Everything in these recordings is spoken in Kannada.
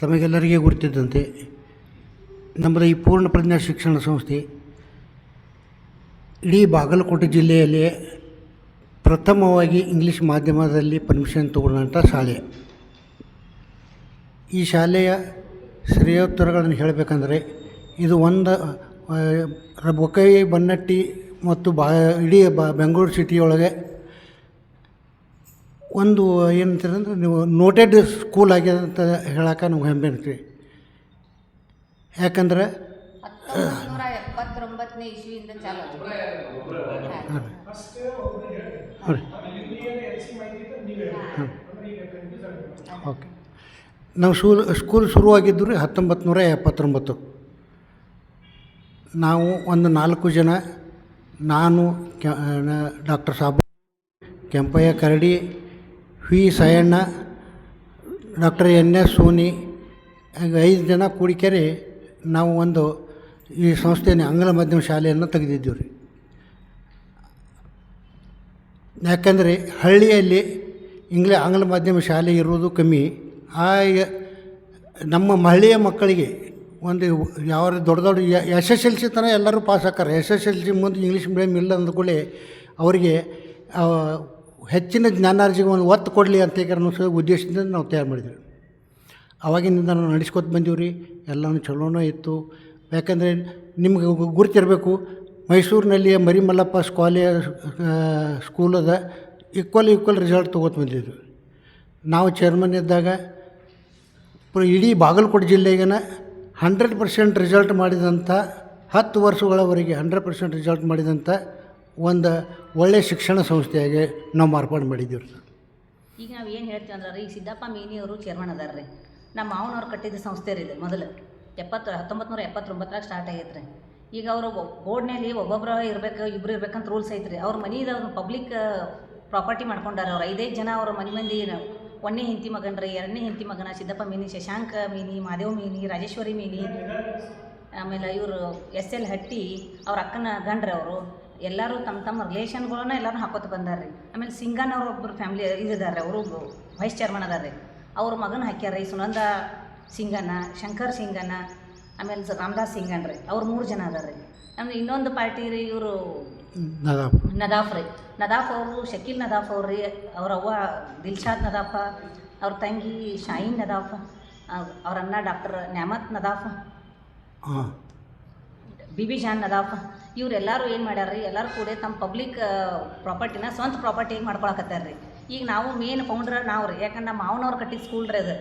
ತಮಗೆಲ್ಲರಿಗೆ ಗುರುತಿದ್ದಂತೆ ನಮ್ಮದು ಈ ಪೂರ್ಣ ಪ್ರಜ್ಞಾ ಶಿಕ್ಷಣ ಸಂಸ್ಥೆ ಇಡೀ ಬಾಗಲಕೋಟೆ ಜಿಲ್ಲೆಯಲ್ಲಿ ಪ್ರಥಮವಾಗಿ ಇಂಗ್ಲೀಷ್ ಮಾಧ್ಯಮದಲ್ಲಿ ಪರ್ಮಿಷನ್ ತಗೊಂಡಂಥ ಶಾಲೆ. ಈ ಶಾಲೆಯ ಶ್ರೇಯೋತ್ತರಗಳನ್ನು ಹೇಳಬೇಕಂದ್ರೆ ಇದು ಒಂದು ಬೊಕೈ ಬನ್ನಟ್ಟಿ ಮತ್ತು ಇಡೀ ಬೆಂಗಳೂರು ಸಿಟಿಯೊಳಗೆ ಒಂದು ಏನಂತಾರೆ ಅಂದರೆ ನೀವು ನೋಟೆಡ್ ಸ್ಕೂಲ್ ಆಗಿದೆ ಅಂತ ಹೇಳೋಕೆ ನಮ್ಗೆ ಹೆಮ್ಮೆ ಅನ್ರಿ. ಯಾಕಂದ್ರೆ 1979ನೇ ಇಸ್ವಿಯಿಂದ ಚಾಲು ಓಕೆ. ನಾವು ಸ್ಕೂಲ್ ಶುರುವಾಗಿದ್ದು ರೀ 1979. ನಾವು ಒಂದು 4 ಜನ, ನಾನು, ಡಾಕ್ಟರ್ ಸಾಬು, ಕೆಂಪಯ್ಯ ಕರಡಿ, ವಿ ಸಾಯಣ್ಣ, ಡಾಕ್ಟರ್ NS ಸೋನಿ, 5 ಜನ ಕೂಡಿಕೆರೆ ನಾವು ಒಂದು ಈ ಸಂಸ್ಥೆಯ ಆಂಗ್ಲ ಮಾಧ್ಯಮ ಶಾಲೆಯನ್ನು ತೆಗೆದಿದ್ದೀವಿ ರೀ. ಯಾಕಂದರೆ ಹಳ್ಳಿಯಲ್ಲಿ ಆಂಗ್ಲ ಮಾಧ್ಯಮ ಶಾಲೆ ಇರುವುದು ಕಮ್ಮಿ. ನಮ್ಮ ಹಳ್ಳಿಯ ಮಕ್ಕಳಿಗೆ ಒಂದು ಯಾವ ದೊಡ್ಡ SSLC ತನಕ ಎಲ್ಲರೂ ಪಾಸ್ ಆಕಾರ. SSLC ಮುಂದೆ ಇಂಗ್ಲೀಷ್ ಮೀಡಿಯಮ್ ಇಲ್ಲ ಅಂದ್ಕೊಳ್ಳಿ ಅವರಿಗೆ ಹೆಚ್ಚಿನ ಜ್ಞಾನಾರ್ಜಿಗೆ ಒತ್ತು ಕೊಡಲಿ ಅಂತ ಅನ್ನೋ ಉದ್ದೇಶದಿಂದ ನಾವು ತಯಾರು ಮಾಡಿದ್ವಿ. ಅವಾಗಿನಿಂದ ನಾವು ನಡೆಸ್ಕೊತ ಬಂದೀವಿ ರೀ. ಎಲ್ಲನೂ ಚಲೋನೂ ಇತ್ತು. ಯಾಕಂದರೆ ನಿಮ್ಗೆ ಗುರುತಿರಬೇಕು, ಮೈಸೂರಿನಲ್ಲಿ ಮರಿಮಲ್ಲಪ್ಪ ಸ್ಕೂಲ್ ಅದ, ಈಕ್ವಲ್ ರಿಸಲ್ಟ್ ತೊಗೊತ ಬಂದಿದ್ವಿ. ನಾವು ಚೇರ್ಮನ್ ಇದ್ದಾಗ ಇಡೀ ಬಾಗಲಕೋಟೆ ಜಿಲ್ಲೆಗಿನ 100% ರಿಸಲ್ಟ್ ಮಾಡಿದಂಥ 10 ವರ್ಷಗಳವರೆಗೆ 100% ರಿಸಲ್ಟ್ ಮಾಡಿದಂಥ ಒಂದು ಒಳ್ಳೆಯ ಶಿಕ್ಷಣ ಸಂಸ್ಥೆಯಾಗಿ ನಾವು ಮಾರ್ಪಾಡು ಮಾಡಿದ್ದೀವಿ ಸರ್. ಈಗ ನಾವು ಏನು ಹೇಳ್ತೀವಿ ಅಂದ್ರೆ ಈಗ ಸಿದ್ದಪ್ಪ ಮೀನಿಯವರು ಚೇರ್ಮನ್ ಅದಾರ ರೀ. ನಮ್ಮ ಮಾವನವ್ರು ಕಟ್ಟಿದ ಸಂಸ್ಥೆ ರೀ ಇದು. ಮೊದಲು 1979 ಸ್ಟಾರ್ಟ್ ಆಗೈತೆ ರೀ. ಈಗ ಅವರು ಬೋರ್ಡ್ನಲ್ಲಿ ಒಬ್ಬೊಬ್ಬರು ಇರಬೇಕು, ಇಬ್ಬರು ಇರ್ಬೇಕಂತ ರೂಲ್ಸ್ ಐತೆ ರೀ. ಅವ್ರ ಮನೆಯಿಂದ ಅವ್ರು ಪಬ್ಲಿಕ್ ಪ್ರಾಪರ್ಟಿ ಮಾಡ್ಕೊಂಡಾರ. ಅವ್ರು 5 ಜನ ಅವ್ರ ಮಂದಿ 1ನೇ ಹೆಂಡತಿ ಮಗನ ರೀ, 2ನೇ ಹೆಂಡತಿ ಮಗನ ಸಿದ್ದಪ್ಪ ಮೀನಿ, ಶಶಾಂಕ ಮೀನಿ, ಮಾದೇವ್ ಮೀನಿ, ರಾಜೇಶ್ವರಿ ಮೀನಿ, ಆಮೇಲೆ ಇವರು SL ಹಟ್ಟಿ, ಅವ್ರ ಅಕ್ಕನ ಗಂಡ್ರಿ. ಅವರು ಎಲ್ಲರೂ ತಮ್ಮ ರಿಲೇಷನ್ಗಳನ್ನ ಎಲ್ಲರೂ ಹಾಕೋತ ಬಂದಾರ ರೀ. ಆಮೇಲೆ ಸಿಂಗನ್ ಅವ್ರ ಒಬ್ಬರು ಫ್ಯಾಮ್ಲಿ ಇದ್ದಾರೆ, ಅವರು ವೈಸ್ ಚೇರ್ಮನ್ ಅದಾರ ರೀ. ಅವ್ರ ಮಗನ ಹಾಕ್ಯಾರ ರೀ, ಸುನಂದ ಸಿಂಗನ್ನ, ಶಂಕರ್ ಸಿಂಗನ್ನ, ಆಮೇಲೆ ರಾಮದಾಸ್ ಸಿಂಗನ್ ರೀ. ಅವ್ರು 3 ಜನ ಅದಾರ ರೀ. ಆಮೇಲೆ ಇನ್ನೊಂದು ಪಾರ್ಟಿ ರೀ, ಇವರು ನದಾಫ್ ರೀ. ನದಾಫ್ ಅವರು ಶಕೀಲ್ ನದಾಫ್ ಅವ್ರು ರೀ. ಅವ್ರ ಅವ್ವ ದಿಲ್ಶಾದ್ ನದಾಫ, ಅವ್ರ ತಂಗಿ ಶಾಹೀನ್ ನದಾಫ್, ಅವ್ರ ಅಣ್ಣ ಡಾಕ್ಟರ್ ನ್ಯಾಮತ್ ನದಾಫ್, ಬಿಬಿ ಜಾನ್ ನದಾಫ್. ಇವರೆಲ್ಲರೂ ಏನು ಮಾಡ್ಯಾರ ರೀ, ಎಲ್ಲರೂ ಕೂಡ ತಮ್ಮ ಪಬ್ಲಿಕ್ ಪ್ರಾಪರ್ಟಿನ ಸ್ವಂತ ಪ್ರಾಪರ್ಟಿಗೆ ಮಾಡ್ಕೊಳಕತ್ತಾರ ರೀ. ಈಗ ನಾವು ಮೇನ್ ಫೌಂಡ್ರ ನಾವು ರೀ. ಯಾಕಂದ್ರೆ ನಮ್ಮ ಮಾವನವ್ರು ಕಟ್ಟಿದ ಸ್ಕೂಲ್ ರೀ ಅದು.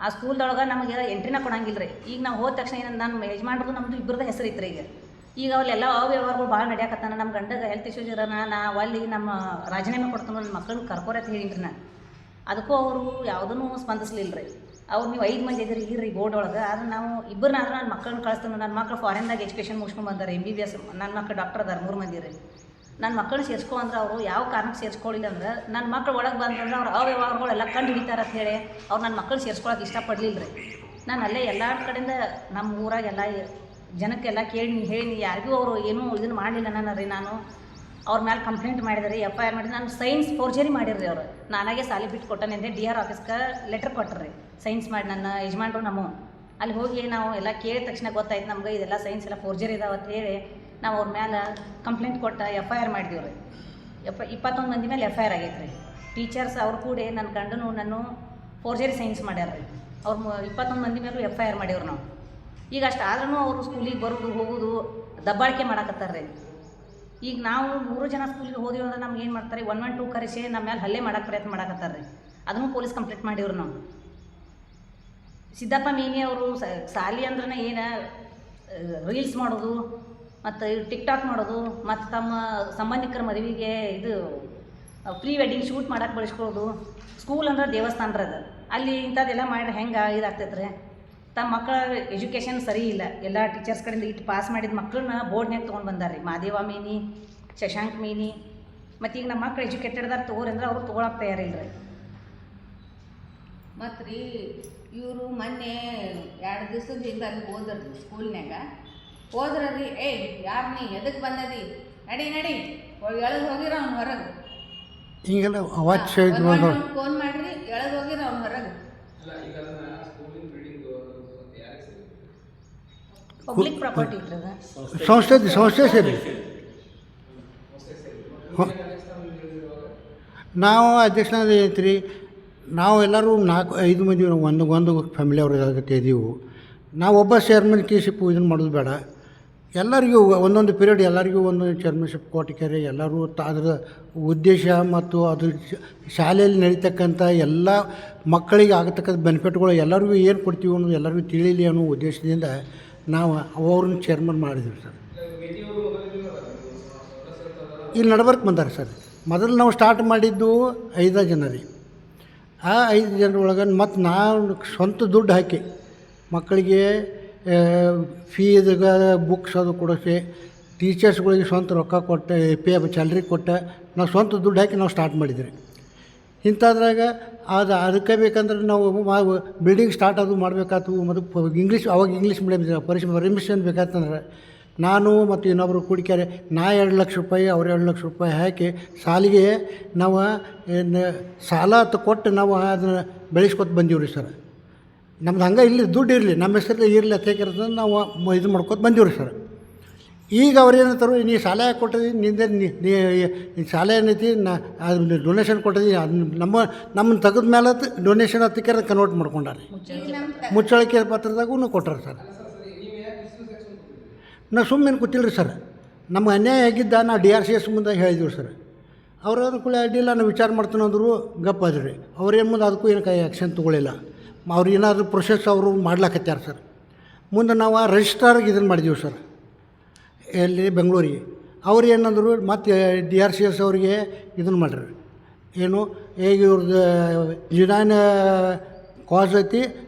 ಆ ಸ್ಕೂಲ್ದೊಳಗೆ ನಮಗೆ ಎಂಟ್ರಿನ ಕೊಡಂಗಿಲ್ಲ ರೀ. ಈಗ ನಾವು ಹೋದ ತಕ್ಷಣ ಏನಂದು ನಾನು ಯಜಮಾನ್ರದ್ದು ನಮ್ಮದು ಇಬ್ಬರದ್ದು ಹೆಸರು ಐತ್ರಿ. ಈಗ ಅಲ್ಲೆಲ್ಲ ಅವ್ಯವಹಾರಗಳು ಭಾಳ ನಡೆಯಕತ್ತಾನ. ನಮ್ಮ ಗಂಡಗೆ ಹೆಲ್ತ್ ಇಶ್ಯೂಸ್ ಇರೋಣ, ಅಲ್ಲಿ ನಮ್ಮ ರಾಜೀನಾಮೆ ಕೊಡ್ತಾನೆ, ನನ್ನ ಮಕ್ಕಳನ್ನ ಕರ್ಕೋರತ್ ಹೇಳಿನ್ರಿ ನಾನು. ಅದಕ್ಕೂ ಅವರು ಯಾವುದೂ ಸ್ಪಂದಿಸ್ಲಿಲ್ಲ ರೀ. ಅವ್ರು ನೀವು 5 ಮಂದಿ ಇದ್ರಿ ಇರ್ರಿ ಬೋರ್ಡ್ ಒಳಗೆ. ಆದ್ರೆ ನಾವು ಇಬ್ಬರನ್ನಾದ್ರೂ ನನ್ನ ಮಕ್ಕಳನ್ನ ಕಳಿಸ್ತಾನೆ. ನನ್ನ ಮಕ್ಕಳು ಫಾರಿನ್ದಾಗ ಎಜುಕೇಷನ್ ಮುಗಿಸ್ಕೊಂಡು ಬಂದಾರೆ, MBBS. ನನ್ನ ಮಕ್ಕಳು ಡಾಕ್ಟರ್ ಅದಾರ, 3 ಮಂದಿ ರೀ. ನನ್ನ ಮಕ್ಕಳು ಸೇರಿಸ್ಕೊ ಅಂದ್ರೆ ಅವರು ಯಾವ ಕಾರಣಕ್ಕೆ ಸೇರಿಸ್ಕೊಳ್ಳಿಲ್ಲ ಅಂದ್ರೆ ನನ್ನ ಮಕ್ಕಳು ಒಳಗೆ ಬಂದ್ರೆ ಅವ್ರು ಅವ್ಯವಹಾರಗಳೆಲ್ಲ ಕಂಡು ಹಿಡಿತಾರೆ ಅಂತ ಹೇಳಿ ಅವ್ರು ನನ್ನ ಮಕ್ಕಳು ಸೇರಿಸ್ಕೊಳಕ್ಕೆ ಇಷ್ಟಪಡಲಿಲ್ಲ ರೀ. ನಾನು ಅಲ್ಲೇ ಎಲ್ಲ ಕಡೆಯಿಂದ ನಮ್ಮ ಊರಾಗೆಲ್ಲ ಜನಕ್ಕೆಲ್ಲ ಹೇಳಿ ಯಾರಿಗೂ ಅವರು ಏನೂ ಇದನ್ನು ಮಾಡಲಿಲ್ಲ ನನ್ನ ರೀ. ನಾನು ಅವ್ರ ಮೇಲೆ ಕಂಪ್ಲೇಂಟ್ ಮಾಡಿದೆ ರೀ, FIR ಮಾಡಿದೆ. ನಾನು ಸೈನ್ಸ್ ಫೋರ್ಜರಿ ಮಾಡಿರಿ ಅವರು. ನಾನಾಗೆ ಸಾಲಿ ಬಿಟ್ಟು ಕೊಟ್ಟನೆಂದೆ DR ಆಫೀಸ್ಗೆ ಲೆಟ್ರ್ ಕೊಟ್ಟರು. ಸೈನ್ಸ್ ಮಾಡಿ ನನ್ನ ಯಜಮಾನ್ರು ನಮ್ಮ ಅಲ್ಲಿ ಹೋಗಿ ನಾವು ಎಲ್ಲ ಕೇಳಿದ ತಕ್ಷಣ ಗೊತ್ತಾಯ್ತು ನಮ್ಗೆ ಇದೆಲ್ಲ ಸೈನ್ಸ್ ಎಲ್ಲ ಫೋರ್ಜರಿ ಇದಾವೆ ಅಂತ ಹೇಳಿ ನಾವು ಅವ್ರ ಮೇಲೆ ಕಂಪ್ಲೇಂಟ್ ಕೊಟ್ಟು FIR ಮಾಡಿದೀವಿ ರೀ. 21 ಮಂದಿ ಮೇಲೆ FIR ಆಗೈತೆ ರೀ. ಟೀಚರ್ಸ್ ಅವ್ರು ಕೂಡ ನನ್ನ ಗಂಡನು ನಾನು ಫೋರ್ಜರಿ ಸೈನ್ಸ್ ಮಾಡ್ಯಾರ ರೀ. ಅವ್ರು 21 ಮಂದಿ ಮೇಲೂ FIR ಮಾಡಿವ್ರು ನಾವು. ಈಗ ಅಷ್ಟು ಆದ್ರೂ ಅವರು ಸ್ಕೂಲಿಗೆ ಬರೋದು ಹೋಗೋದು ದಬ್ಬಾಳಿಕೆ ಮಾಡಕತ್ತಾರೆ ರೀ. ಈಗ ನಾವು 3 ಜನ ಸ್ಕೂಲಿಗೆ ಹೋದಿವಿ ಅಂದ್ರೆ ನಮ್ಗೆ ಏನು ಮಾಡ್ತಾರೆ, 112 ಕರೆಸಿ ನಮ್ಮ ಮೇಲೆ ಹಲ್ಲೆ ಮಾಡೋಕ್ಕೆ ಪ್ರಯತ್ನ ಮಾಡಕತ್ತಾರೆ ರೀ. ಅದನ್ನು ಪೊಲೀಸ್ ಕಂಪ್ಲೇಂಟ್ ಮಾಡಿವ್ರು ನಾವು. ಸಿದ್ದಪ್ಪ ಮೀನಿ ಅವರು ಸಾಲಿ ಅಂದ್ರೆ ಏನು ರೀಲ್ಸ್ ಮಾಡೋದು ಮತ್ತು ಟಿಕ್ಟಾಕ್ ಮಾಡೋದು ಮತ್ತು ತಮ್ಮ ಸಂಬಂಧಿಕರ ಮದುವೆಗೆ ಇದು ಪ್ರೀ ವೆಡ್ಡಿಂಗ್ ಶೂಟ್ ಮಾಡೋಕ್ಕೆ ಬಳಸ್ಕೊಳ್ಳೋದು. ಸ್ಕೂಲ್ ಅಂದ್ರೆ ದೇವಸ್ಥಾನ ರೀ ಅದು. ಅಲ್ಲಿ ಇಂಥದ್ದೆಲ್ಲ ಮಾಡಿದ್ರೆ ಹೆಂಗೆ ಇದಾಗ್ತೈತೆ ರೀ. ತಮ್ಮ ಮಕ್ಕಳ ಎಜುಕೇಷನ್ ಸರಿ ಇಲ್ಲ. ಎಲ್ಲ ಟೀಚರ್ಸ್ ಕಡೆಯಿಂದ ಇಟ್ಟು ಪಾಸ್ ಮಾಡಿದ ಮಕ್ಕಳನ್ನ ಬೋರ್ಡ್ನಾಗ ತೊಗೊಂಡು ಬಂದಾರ ರೀ. ಮಾದೇವ ಮೀನಿ, ಶಶಾಂಕ್ ಮೀನಿ. ಮತ್ತು ಈಗ ನಮ್ಮ ಮಕ್ಕಳು ಎಜುಕೇಟೆಡ್ದಾರ ತೊಗೋರಿ ಅಂದ್ರೆ ಅವ್ರು ತೊಗೊಳಕ್ಕೆ ತಯಾರಿಲ್ಲ ರೀ. ಮತ್ತು ರೀ ಇವರು ಮೊನ್ನೆ 2 ದಿವಸದ ಹಿಂದೆ ಅಲ್ಲಿ ಹೋದ್ರಿ ಸ್ಕೂಲ್ನಾಗ. ಹೋದ್ರಿ, ಯಾರು ನೀ ಎದಕ್ಕೆ ಬಂದದಿ, ನಡಿ ಎಳದು ಹೋಗಿರ ಅವ್ನು ಹೊರಗೆ. ಈಗೆಲ್ಲ ಅವಾಜ್ ಫೋನ್ ಮಾಡ್ರಿ, ಎಳದು ಹೋಗಿರ ಅವ್ನು ಹೊರಗೆ. ಪಬ್ಲಿಕ್ ಪ್ರಾಪರ್ಟಿ ಇಟ್ರಿ ಅದು. ಸಂಸ್ಥೆ ಸೇರಿ ನಾವು ಅಧ್ಯಕ್ಷನಾದ ಐತ್ರಿ. ನಾವು ಎಲ್ಲರೂ 4-5 ಮಂದಿ ಒಂದು ಫ್ಯಾಮಿಲಿ ಅವ್ರ ಆಗತ್ತೆ ಇದೀವು. ನಾವು ಒಬ್ಬ ಚೇರ್ಮನ್ ಕೀಶಿಪ್ ಇದನ್ನು ಮಾಡೋದು ಬೇಡ. ಎಲ್ಲರಿಗೂ ಒಂದೊಂದು ಪೀರಿಯಡ್ ಎಲ್ಲರಿಗೂ ಒಂದೊಂದು ಚೇರ್ಮನ್ಶಿಪ್ ಕೊಟ್ಟಿದ್ದಾರೆ. ಎಲ್ಲರೂ ಅದರ ಉದ್ದೇಶ ಮತ್ತು ಅದು ಶಾಲೆಯಲ್ಲಿ ನಡೀತಕ್ಕಂಥ ಎಲ್ಲ ಮಕ್ಕಳಿಗೆ ಆಗತಕ್ಕಂಥ ಬೆನಿಫಿಟ್ಗಳು ಎಲ್ಲರಿಗೂ ಏನು ಕೊಡ್ತೀವಿ ಅನ್ನೋದು ಎಲ್ಲರಿಗೂ ತಿಳಿಯಲಿ ಅನ್ನೋ ಉದ್ದೇಶದಿಂದ ನಾವು ಅವ್ರನ್ನ ಚೇರ್ಮನ್ ಮಾಡಿದ್ವಿ ಸರ್. ಇಲ್ಲಿ ನಡ್ಬರ್ಕ್ ಬಂದಾರೆ ಸರ್. ಮೊದಲು ನಾವು ಸ್ಟಾರ್ಟ್ ಮಾಡಿದ್ದು 5 ಜನ ರೀ. ಆ 5 ಜನರೊಳಗೆ ಮತ್ತು ನಾವು ಸ್ವಂತ ದುಡ್ಡು ಹಾಕಿ ಮಕ್ಕಳಿಗೆ ಫೀಸ್ಗೆ ಬುಕ್ಸ್ ಅದು ಕೊಡೋಕ್ಕೆ, ಟೀಚರ್ಸ್ಗಳಿಗೆ ಸ್ವಂತ ರೊಕ್ಕ ಕೊಟ್ಟು ಸ್ಯಾಲ್ರಿ ಕೊಟ್ಟು ನಾವು ಸ್ವಂತ ದುಡ್ಡು ಹಾಕಿ ನಾವು ಸ್ಟಾರ್ಟ್ ಮಾಡಿದ್ರಿ. ಇಂಥದ್ರಾಗ ಅದಕ್ಕೆ ಬೇಕಂದ್ರೆ ನಾವು ಬಿಲ್ಡಿಂಗ್ ಸ್ಟಾರ್ಟ್ ಅದು ಮಾಡಬೇಕಾಯ್ತು. ಮತ್ತು ಅವಾಗ ಇಂಗ್ಲೀಷ್ ಮೀಡಿಯಮ್ ಪರ್ಮಿಷನ್ ಬೇಕಾಯ್ತಂದ್ರೆ ನಾನು ಮತ್ತು ಇನ್ನೊಬ್ಬರು ಕೂಡಿಕ್ಯಾರೆ ನಾ 2 ಲಕ್ಷ ರೂಪಾಯಿ ಅವ್ರು 2 ಲಕ್ಷ ರೂಪಾಯಿ ಹಾಕಿ ಸಾಲಿಗೆ ನಾವು ಸಾಲ ಕೊಟ್ಟು ನಾವು ಅದನ್ನು ಬೆಳೆಸ್ಕೊತ ಬಂದೀವಿ ರೀ ಸರ್. ನಮ್ದು ಹಂಗೆ ಇಲ್ಲಿ ದುಡ್ಡು ಇರಲಿ, ನಮ್ಮ ಹೆಸರಲ್ಲಿ ಇರಲಿ ಅಂತ ನಾವು ಇದು ಮಾಡ್ಕೊತ ಬಂದೀವಿ ಸರ್. ಈಗ ಅವ್ರು ಏನಂತಾರೆ, ನೀ ಸಾಲ ಯಾಕೆ ಕೊಟ್ಟಿದ್ದೀವಿ, ನೀ ಸಾಲ ಏನೈತಿ ಅದು ಡೊನೇಷನ್ ಕೊಟ್ಟಿದ್ದೀವಿ, ಅದು ನಮ್ಮನ್ನು ತೆಗೆದ ಮೇಲೆ ಡೊನೇಷನ್ ಹತ್ತಿಕ್ಕಾರ ಕನ್ವರ್ಟ್ ಮಾಡ್ಕೊಂಡಾರೆ. ಮುಚ್ಚಳಿಕೆ ಪತ್ರದಾಗೂ ಕೊಟ್ಟಾರೆ ಸರ್. ನಾವು ಸುಮ್ಮನೆ ಕೂತಿಲ್ರಿ ಸರ್. ನಮ್ಗೆ ಅನ್ಯಾಯ ಆಗಿದ್ದ ನಾವು DRCS ಮುಂದೆ ಹೇಳಿದ್ವಿ ಸರ್. ಅವ್ರು ಕೂಡ ಅಡ್ಡಿಲ್ಲ ನಾವು ವಿಚಾರ ಮಾಡ್ತಾನೆ ಅಂದರು, ಗಪ್ಪ ಅದ್ರಿ. ಅವ್ರೇನು ಮುಂದೆ ಅದಕ್ಕೂ ಏನು ಆ್ಯಕ್ಷನ್ ತೊಗೊಳಿಲ್ಲ. ಅವ್ರು ಏನಾದರೂ ಪ್ರೊಸೆಸ್ ಅವರು ಮಾಡ್ಲಾಕತ್ಯಾರ ಸರ್. ಮುಂದೆ ನಾವು ರಿಜಿಸ್ಟ್ರಾರ್ಗೆ ಇದನ್ನು ಮಾಡಿದ್ದೀವಿ ಸರ್, ಎಲ್ಲಿ ಬೆಂಗಳೂರಿಗೆ. ಅವ್ರು ಏನಂದರು ಮತ್ತು DRCS ಅವರಿಗೆ ಇದನ್ನು ಮಾಡ್ರಿ, ಏನು ಈಗ ಇವ್ರದ್ದು ಜಿನಾನ ಕಾಸ್ ಐತಿ,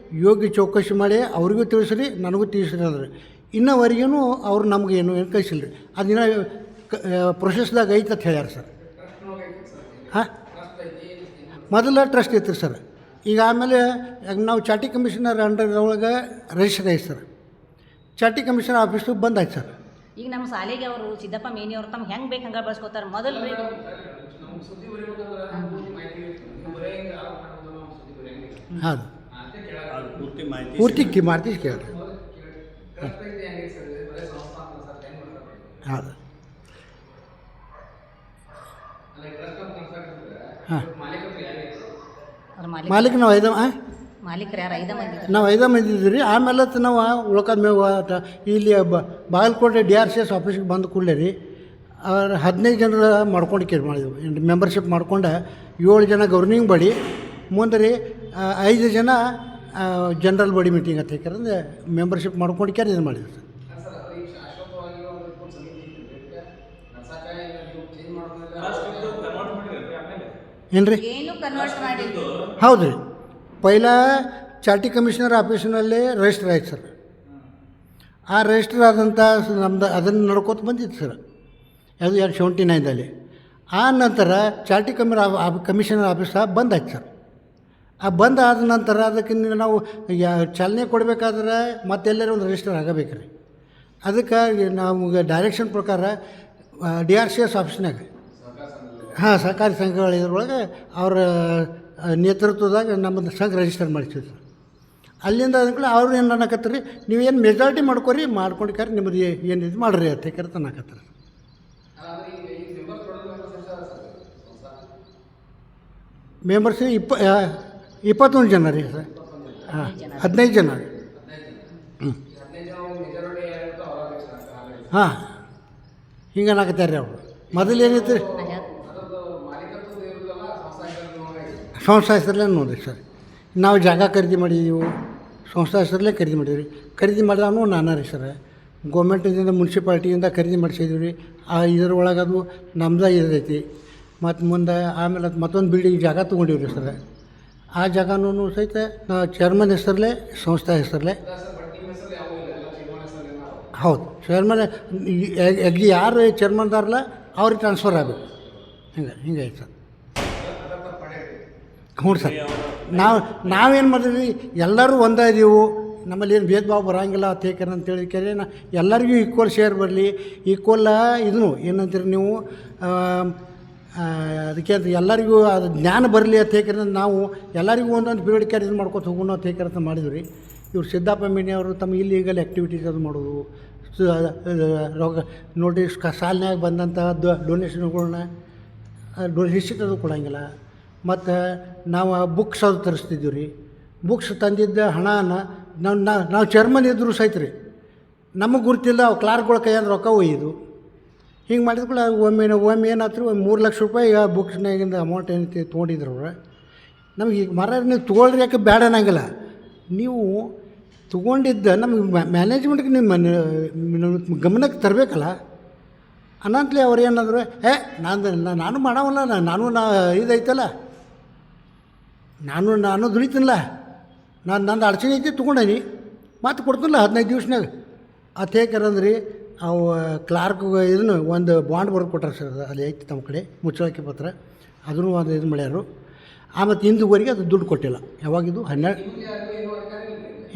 ಯೋಗ್ಯ ಚೌಕಶಿ ಮಾಡಿ ಅವ್ರಿಗೂ ತಿಳಿಸ್ರಿ, ನನಗೂ ತಿಳಿಸ್ರಿ ಅಂದ್ರೆ ಇನ್ನವರೆಗೂ ಅವ್ರು ನಮ್ಗೆ ಏನು ಕಳಿಸಿಲ್ಲ ರೀ. ಅದಿನ ಪ್ರೊಸೆಸ್ದಾಗ ಐತೆ ಅಂತ ಹೇಳ್ಯಾರ ಸರ್. ಹಾಂ, ಮೊದಲ ಟ್ರಸ್ಟ್ ಐತ್ರಿ ಸರ್. ಈಗ ಆಮೇಲೆ ನಾವು ಚಾಟಿ ಕಮಿಷನರ್ ಅಂಡರ್ದೊಳಗೆ ರಿಜಿಸ್ಟರ್ ಐತೆ ಸರ್. ಚಾಟಿ ಕಮಿಷನರ್ ಆಫೀಸು ಬಂದಾಯ್ತು ಸರ್. ಈಗ ನಮ್ಮ ಶಾಲೆಗೆ ಅವರು ಸಿದ್ದಪ್ಪ ಮೇನಿ ಅವರು ತಮ್ಗೆ ಹೆಂಗೆ ಬೇಕು ಹಂಗೆ ಬಳಸ್ಕೋತಾರೆ. ಮೊದಲು ರೀ ಹೌದು, ಪೂರ್ತಿ ಮಾರ್ತೀವಿ ಕೇಳ್ರಿ. ಹೌದು, ಹಾಂ. ಮಾಲೀಕ ನಾವು ಮಾಲೀಕರು ಯಾರು 5 ಮಂದಿ? ನಾವು 5 ಮಂದಿ ಇದ್ದೀವಿ. ಆಮೇಲೆ ನಾವು ಉಳ್ಕಾದ ಮೇವು ಇಲ್ಲಿ ಬಾಗಲಕೋಟೆ DRCS ಆಫೀಸಿಗೆ ಬಂದು ಕೂಡಲೇ ರೀ ಅವ್ರು 15 ಜನರ ಮಾಡ್ಕೊಂಡು ಕೇಳಿ ಮಾಡಿದ್ವಿ. ಮೆಂಬರ್ಶಿಪ್ ಮಾಡ್ಕೊಂಡು 7 ಜನ ಗವರ್ನಿಂಗ್ ಬಾಡಿ, ಮುಂದೆ ರೀ 5 ಜನ ಜನರಲ್ ಬಾಡಿ ಮೀಟಿಂಗ್ ಅಂತ ಹೇಳ್ತಾರೆ ಮೆಂಬರ್ಶಿಪ್ ಮಾಡ್ಕೊಂಡು ಕೇಳಿ ಇದು ಮಾಡಿದ್ವಿ ಸರ್. ಏನು ರೀ? ಹೌದು ರೀ. ಪೈಲ ಚಾಟಿ ಕಮಿಷನರ್ ಆಫೀಸಿನಲ್ಲೇ ರಿಜಿಸ್ಟರ್ ಆಯ್ತು ಸರ್. ಆ ರಿಜಿಸ್ಟರ್ ಆದಂಥ ನಮ್ದು ಅದನ್ನು ನಡ್ಕೋತ ಬಂದಿತ್ತು ಸರ್, ಅದು 79ದಲ್ಲಿ. ಆ ನಂತರ ಚಾಟಿ ಕಮಿಷನರ್ ಆಫೀಸ ಬಂದಾಯ್ತು ಸರ್. ಆ ಬಂದ್ ಆದ ನಂತರ ಅದಕ್ಕೆ ನಾವು ಚಾಲನೆ ಕೊಡಬೇಕಾದ್ರೆ ಮತ್ತೆಲ್ಲರೂ ಒಂದು ರಿಜಿಸ್ಟರ್ ಆಗಬೇಕು ರೀ. ಅದಕ್ಕೆ ನಮ್ಗೆ ಡೈರೆಕ್ಷನ್ ಪ್ರಕಾರ DRCS ಆಫೀಸ್ನಾಗ ಹಾಂ ಸಹಕಾರಿ ಸಂಘಗಳ ಇದ್ರೊಳಗೆ ಅವರ ನೇತೃತ್ವದಾಗ ನಮ್ಮದು ಸಂಘ ರಿಜಿಸ್ಟರ್ ಮಾಡಿಸ್ತೀವಿ ಸರ್. ಅಲ್ಲಿಂದ ಅದಕ್ಕೆ ಅವ್ರು ಏನು ಅನ್ನಕತ್ತಾರೆ, ನೀವೇನು ಮೆಜಾರಿಟಿ ಮಾಡ್ಕೊರಿ, ಮಾಡ್ಕೊಂಡು ನಿಮ್ಮದು ಏನು ಇದು ಮಾಡಿರಿ ಅಂತ ಕರ್ತ ಅನ್ನಕತ್ತಾರೆ. ಮೆಂಬರ್ಸ್ 21 ಜನ ರೀ ಸರ್. ಹಾಂ, 15 ಜನ ರೀ. ಹಾಂ, ಹಿಂಗೆ ಅನ್ನಕತ್ತಾರೆ ರೀ ಅವರು. ಮೊದಲು ಏನೈತೆ ರೀ ಸಂಸ್ಥಾ ಹೆಸರಲ್ಲೇ ನೋಡಿರಿ ಸರ್. ನಾವು ಜಾಗ ಖರೀದಿ ಮಾಡಿದ್ದೀವಿ, ಸಂಸ್ಥಾ ಹೆಸರಲ್ಲೇ ಖರೀದಿ ಮಾಡಿದ್ವಿ. ಖರೀದಿ ಮಾಡಿದವನು ನಾನಾ ರೀ ಸರ್. ಗೋರ್ಮೆಂಟಿಂದ ಮುನ್ಸಿಪಾಲ್ಟಿಯಿಂದ ಖರೀದಿ ಮಾಡಿಸಿದ್ವಿ ರೀ. ಇದರೊಳಗೆ ಅದು ನಮ್ದು ಇದೈತಿ. ಮತ್ತು ಮುಂದೆ ಆಮೇಲೆ ಅದು ಮತ್ತೊಂದು ಬಿಲ್ಡಿಂಗ್ ಜಾಗ ತೊಗೊಂಡಿವಿ ರೀ ಸರ್. ಆ ಜಾಗನೂ ಸಹಿತ ನಾವು ಚೇರ್ಮನ್ ಹೆಸರಲ್ಲೇ ಸಂಸ್ಥಾ ಹೆಸರಲ್ಲೇ. ಹೌದು, ಚೇರ್ಮನ್ ಯಾರು ಚೇರ್ಮನ್ದಾರಲ್ಲ ಅವ್ರಿಗೆ ಟ್ರಾನ್ಸ್ಫರ್ ಆಗಬೇಕು. ಹಿಂಗಾಯ್ತು ಸರ್. ಹ್ಞೂ ಸರ್. ನಾವೇನು ಮಾಡಿದ್ವಿ, ಎಲ್ಲರೂ ಒಂದೇ ಇದೀವು, ನಮ್ಮಲ್ಲಿ ಏನು ಭೇದ ಭಾವ ಬರೋಂಗಿಲ್ಲ ಅಂತೇಳಿ ಕೇಳಿ ಎಲ್ಲರಿಗೂ ಈಕ್ವಲ್ ಶೇರ್ ಬರಲಿ, ಈಕ್ವಲ್ ಇದನ್ನು ಏನಂತೀರಿ ನೀವು, ಅದಕ್ಕೆ ಅಂತ ಎಲ್ಲರಿಗೂ ಅದು ಜ್ಞಾನ ಬರಲಿ ಅಂತ ನಾವು ಎಲ್ಲರಿಗೂ ಒಂದೊಂದು ಪೀರಿಯಡ್ ಕ್ಯಾರ್ ಇದು ಮಾಡ್ಕೊತ ಹೋಗೋಣ ಅಂತ ಮಾಡಿದ್ವಿ ರೀ. ಇವ್ರು ಸಿದ್ದಪ್ಪ ಮೇನಿ ಅವರು ತಮ್ಮ ಇಲ್ಲೀಗಲ್ ಆ್ಯಕ್ಟಿವಿಟೀಸ್ ಅದು ಮಾಡೋದು, ರೋಗ ನೋಟಿಸ್ ಸಾಲಿನಾಗ ಬಂದಂಥ ಡೊನೇಷನ್ಗಳನ್ನ ರಿಸಿಟ್ ಅದು ಕೊಡೋಂಗಿಲ್ಲ. ಮತ್ತು ನಾವು ಬುಕ್ಸ್ ಅದು ತರಿಸ್ತಿದ್ದೀವಿ ರೀ. ಬುಕ್ಸ್ ತಂದಿದ್ದ ಹಣನ ನಾವು ಚೇರ್ಮನ್ ಇದ್ದರೂ ಸಹಿತ ರೀ ನಮಗೆ ಗುರ್ತಿಲ್ಲ, ಅವು ಕ್ಲಾರ್ಕ್ಗಳ ಕೈಯಲ್ಲಿ ರೊಕ್ಕ ಒಯ್ಯೋದು. ಹಿಂಗೆ ಮಾಡಿದ ಕೂಡ ಒಮ್ಮೆ ಏನಾಯ್ತು ರೀ, ಒಂದು 3 ಲಕ್ಷ ರೂಪಾಯಿ ಬುಕ್ಸ್ನಾಗಿಂದ ಅಮೌಂಟ್ ಏನೈತಿ ತೊಗೊಂಡಿದ್ರು ಅವ್ರು. ನಮಗೆ ಈಗ ನೀವು ತೊಗೊಳ್ರಿ ಯಾಕೆ ಬೇಡ ಅನ್ನಂಗಿಲ್ಲ, ನೀವು ತೊಗೊಂಡಿದ್ದ ನಮಗೆ ಮ್ಯಾನೇಜ್ಮೆಂಟ್ಗೆ ನಿಮ್ಮ ಗಮನಕ್ಕೆ ತರಬೇಕಲ್ಲ. ಅನಂತಲೇ ಅವ್ರು ಏನಾದ್ರು ನಾನು ಮಾಡವಲ್ಲ, ನಾನು ಇದೈತಲ್ಲ, ನಾನು ದುಡಿತೀನಲ್ಲ, ನಂದು ಅಡಚಣೆ ಐತಿ ತೊಗೊಂಡೇನಿ ಮತ್ತೆ ಕೊಡ್ತೀನಲ್ಲ 15 ದಿವ್ಸನಾಗ ಅದು ಹೇಗಂದ್ರಿ. ಅವು ಕ್ಲಾರ್ಕ್ ಇದನ್ನು ಒಂದು ಬಾಂಡ್ ಬರೆದು ಕೊಟ್ಟಾರೆ ಸರ್, ಅಲ್ಲಿ ಐತಿ ತಮ್ಮ ಕಡೆ ಮುಚ್ಚಳಕೆ ಪತ್ರ, ಅದನ್ನು ಒಂದು ಇದು ಮಾಡ್ಯಾರು. ಮತ್ತು ಇಂದುವರೆಗೆ ಅದು ದುಡ್ಡು ಕೊಟ್ಟಿಲ್ಲ. ಯಾವಾಗಿದು 12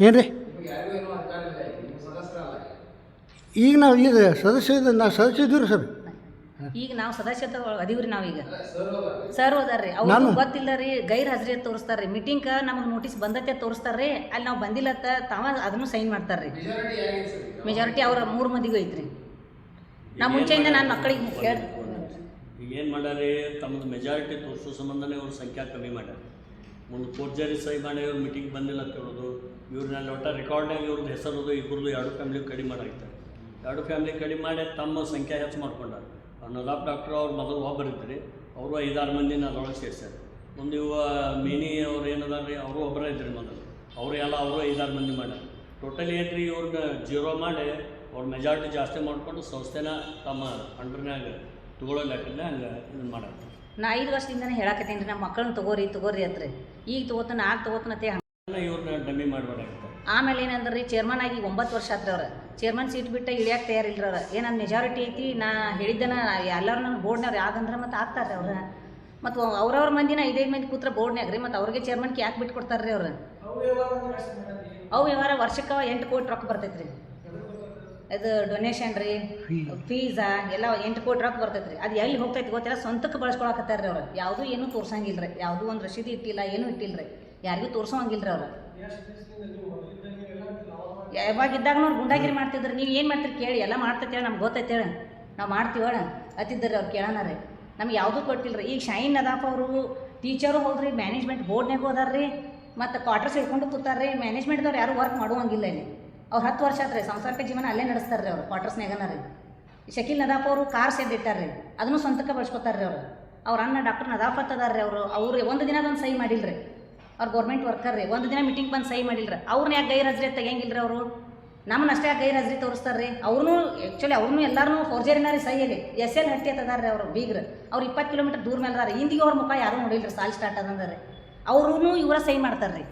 ಏನು ರೀ, ಈಗ ನಾವು ಈಗ ಸದಸ್ಯ ಇದ್ದೀವಿ ರೀ ಸರ್. ಈಗ ನಾವು ಸದಸ್ಯತೆ ಅದೀವ್ರಿ. ನಾವೀಗ ಸರ್ ಹೋದಾರ್ರಿ, ಅವ್ರು ಗೊತ್ತಿಲ್ಲ ರೀ, ಗೈರ್ ಹಾಜರಿ ತೋರಿಸ್ತಾರೆ ರೀ. ಮೀಟಿಂಗ್ ನಮಗೆ ನೋಟಿಸ್ ಬಂದತ್ತೆ ತೋರಿಸ್ತಾರೆ ರೀ, ಅಲ್ಲಿ ನಾವು ಬಂದಿಲ್ಲತ್ತ ತಾವ ಅದನ್ನು ಸೈನ್ ಮಾಡ್ತಾರೆ ರೀ. ಮೆಜಾರಿಟಿ ಅವ್ರ 3 ಮಂದಿಗೂ ಐತ್ರಿ. ನಾವು ಮುಂಚೆಯಿಂದ ನಾನು ಮಕ್ಕಳಿಗೆ ಕೇಳಿ ಈಗ ಏನು ಮಾಡ್ಯಾರಿ, ತಮ್ಮದು ಮೆಜಾರಿಟಿ ತೋರಿಸೋ ಸಂಬಂಧನೇ ಅವ್ರ ಸಂಖ್ಯೆ ಕಮ್ಮಿ ಮಾಡ್ಯಾರ. ಮುಂದೆ ಫೋರ್ಜರಿ ಸಹಿ ಮಾಡಿ ಅವ್ರು ಮೀಟಿಂಗ್ ಬಂದಿಲ್ಲ ಅಂತ ಹೇಳೋದು, ಇವ್ರನ್ನೆಲ್ಲ ಒಟ್ಟ ರೆಕಾರ್ಡ್ನಾಗ ಇವ್ರದ್ದು ಹೆಸರು ಇಬ್ಬರದು 2 ಫ್ಯಾಮಿಲಿ ಕಡಿಮೆ ಮಾಡಾಕ್ತಾರೆ. 2 ಫ್ಯಾಮಿಲಿ ಕಡಿಮೆ ಮಾಡಿ ತಮ್ಮ ಸಂಖ್ಯೆ ಹೆಚ್ಚು ಮಾಡ್ಕೊಂಡಾರ. ನದಾಫ್ ಡಾಕ್ಟ್ರು ಅವ್ರು ಮೊದಲು ಒಬ್ಬರು ಇದ್ದರು, ಅವರು 5-6 ಮಂದಿನ ಅದರೊಳಗೆ ಸೇರಿಸ್ಯಾರ. ಮುಂದೆ ಇವ ಮೇನಿ ಅವ್ರು ಏನದಾರ ರೀ, ಅವರು ಒಬ್ಬರೇ ಇದ್ರಿ ಮೊದಲು, ಅವರು 5-6 ಮಂದಿ ಮಾಡ್ಯಾರ. ಟೋಟಲಿ ಏನು ರೀ, ಇವ್ರನ್ನ 0 ಮಾಡಿ ಅವ್ರ ಮೆಜಾರಿಟಿ ಜಾಸ್ತಿ ಮಾಡಿಕೊಂಡು ಸಂಸ್ಥೆನ ತಮ್ಮ ಅಂಡ್ರನ್ಯಾಗ ತೊಗೊಳ್ಳೋ ಲೆಕ್ಕನೇ ಹಂಗೆ ಇದನ್ನು ಮಾಡತ್ತೆ. ನಾ 5 ವರ್ಷದಿಂದನೇ ಹೇಳಕತ್ತೀನಿ ರೀ, ನಮ್ಮ ಮಕ್ಕಳನ್ನ ತಗೋರಿ ಅತ್ರಿ, ಈಗ ತಗೋತಾನ ಆಗ ತಗೋತಾನತ್ತೆ ಇವ್ರನ್ನ ಡಮ್ಮಿ ಮಾಡಬೇಕಾಗುತ್ತೆ. ಆಮೇಲೆ ಏನಂದ್ರೆ ರೀ, ಚೇರ್ಮನ್ ಆಗಿ 9 ವರ್ಷ ಆತ್ರಿ ಅವ್ರು. ಚೇರ್ಮನ್ ಸೀಟ್ ಬಿಟ್ಟು ಇಳಿಯಕ್ಕೆ ತಯಾರಿಲ್ಲ ಅವ್ರು. ಏನಂದು ಮೆಜಾರಿಟಿ ಐತಿ, ನಾ ಹೇಳಿದ್ದನ ಎಲ್ಲರೂ ನನ್ನ ಬೋರ್ಡ್ನವ್ರು ಯಾವ್ದಂದ್ರೆ ಮತ್ತೆ ಆಗ್ತಾರೆ ಅವ್ರು. ಮತ್ತು ಅವ್ರವ್ರ ಮಂದಿನ 5 ಮಂದಿ ಕೂತ್ರೆ ಬೋರ್ಡ್ನಾಗ ರೀ, ಮತ್ತು ಅವ್ರಿಗೆ ಚೇರ್ಮನ್ಗೆ ಯಾಕೆ ಬಿಟ್ಟು ಕೊಡ್ತಾರೆ ರೀ ಅವ್ರು. ಅವು ವ್ಯವಹಾರ ವರ್ಷಕ್ಕೆ 8 ಕೋಟಿ ರೊಕ್ಕ ಬರ್ತೈತೆ ರೀ. ಇದು ಡೊನೇಷನ್ ರೀ, ಫೀಸಾ ಎಲ್ಲ 8 ಕೋಟಿ ರೊಕ್ಕ ಬರ್ತೈತೆ ರೀ. ಅದು ಎಲ್ಲಿ ಹೋಗ್ತೈತೆ ಗೊತ್ತಿಲ್ಲ, ಸ್ವಂತಕ್ಕೆ ಬಳಸ್ಕೊಳಕತ್ತಾರೆ ರೀ ಅವ್ರು. ಯಾವುದೂ ಏನೂ ತೋರ್ಸಂಗಿಲ್ಲ ರೀ, ಯಾವುದೂ ಒಂದು ರಸೀದಿ ಇಟ್ಟಿಲ್ಲ, ಏನೂ ಇಟ್ಟಿಲ್ಲ ರೀ, ಯಾರಿಗೂ ತೋರ್ಸೋಂಗಿಲ್ಲ ರೀ ಅವ್ರು. ಯಾವಾಗಿದ್ದಾಗ ಅವ್ರು ಗುಂಡಾಗಿರಿ ಮಾಡ್ತಿದ್ರು. ನೀವು ಏನು ಮಾಡ್ತೀರಿ ಕೇಳಿ, ಎಲ್ಲ ಮಾಡ್ತೈತೆ ಹೇಳಿ, ನಮ್ಗೆ ಗೊತ್ತೈತೆ ಹೇಳಿ, ನಾವು ಮಾಡ್ತೀವಿ ಹೇಳ ಅತ್ತಿದ್ದರು ಅವ್ರು ಕೇಳೋಣ ರೀ. ನಮ್ಗೆ ಯಾವುದೂ ಕೊಟ್ಟಿಲ್ಲ ರೀ. ಈಗ ಶೈನ್ ನದಾಫ್ ಅವರು ಟೀಚರು ಹೋದ್ರಿ, ಮ್ಯಾನೇಜ್ಮೆಂಟ್ ಬೋರ್ಡ್ನಾಗ ಹೋದಾರ್ರಿ, ಮತ್ತು ಕ್ವಾರ್ಟರ್ಸ್ ಹಿಡ್ಕೊಂಡು ಕೂತಾರೆ ರೀ. ಮ್ಯಾನೇಜ್ಮೆಂಟ್ದವ್ರು ಯಾರೂ ವರ್ಕ್ ಮಾಡುವಂಗಿಲ್ಲ ಇಲ್ಲಿ. ಅವ್ರು 10 ವರ್ಷ ಆತ್ರಿ, ಸಂಸಾರಕ್ಕೆ ಜೀವನ ಅಲ್ಲೇ ನಡೆಸ್ತಾರೆ ರೀ ಅವ್ರು ಕ್ವಾರ್ಟರ್ಸ್ನಾಗನ ರೀ. ಶಕೀಲ್ ನದಾಫ್ ಅವರು ಕಾರ್ ಶೆಡ್ ಇಟ್ಟಾರೆ ರೀ, ಅದನ್ನು ಸ್ವಂತಕ್ಕೆ ಬಳಸ್ಕೊತಾರೆ ರೀ ಅವರು. ಅವ್ರ ಅಣ್ಣ ಡಾಕ್ಟರ್ ನದಾಫತ್ ಅದಾರ ರೀ, ಅವ್ರು ಒಂದು ದಿನದೊಂದು ಸಹಿ ಮಾಡಿಲ್ಲ ರೀ. ಅವ್ರು ಗೌರ್ಮೆಂಟ್ ವರ್ಕರ್ ರೀ, ಒಂದು ದಿನ ಮೀಟಿಂಗ್ ಬಂದು ಸಹಿ ಮಾಡಿಲ್ಲ ರೀ. ಅವ್ರನ್ನ ಯಾಕೆ ಗೈರ್ ಹಾಜರಿ ತೆಗಿಯಂಗಿಲ್ಲ ರೀ ಅವರು, ನಮ್ಮನ್ನ ಅಷ್ಟೇ ಯಾಕೆ ಗೈರ್ ಹಾಜರಿ ತೋರಿಸ್ತಾರೆ ರೀ. ಅವ್ರೂ ಆ್ಯಕ್ಚುಲಿ ಅವ್ರನ್ನೂ ಎಲ್ಲರೂ ಫೋರ್ಜರಿನ ರೀ ಸಹಿಯಲ್ಲಿ. SL ಹಟ್ಟಿ ಅದಾರ ರೀ ಅವರು ಬೀಗ್ರು. ಅವ್ರು 20 ಕಿಲೋಮೀಟರ್ ದೂರ ಮೇಲೆ ಅದಾರ. ಇಂದಿಗೆ ಅವ್ರ ಮುಖ ಯಾರೂ ನೋಡಿಲ್ಲ ರೀ, ಸಾಲ್ ಸ್ಟಾರ್ಟ್ ಅದಂದ್ರೆ ರೀ. ಅವ್ರೂ ಇವರ ಸಹಿ ಮಾಡ್ತಾರೆ ರೀ,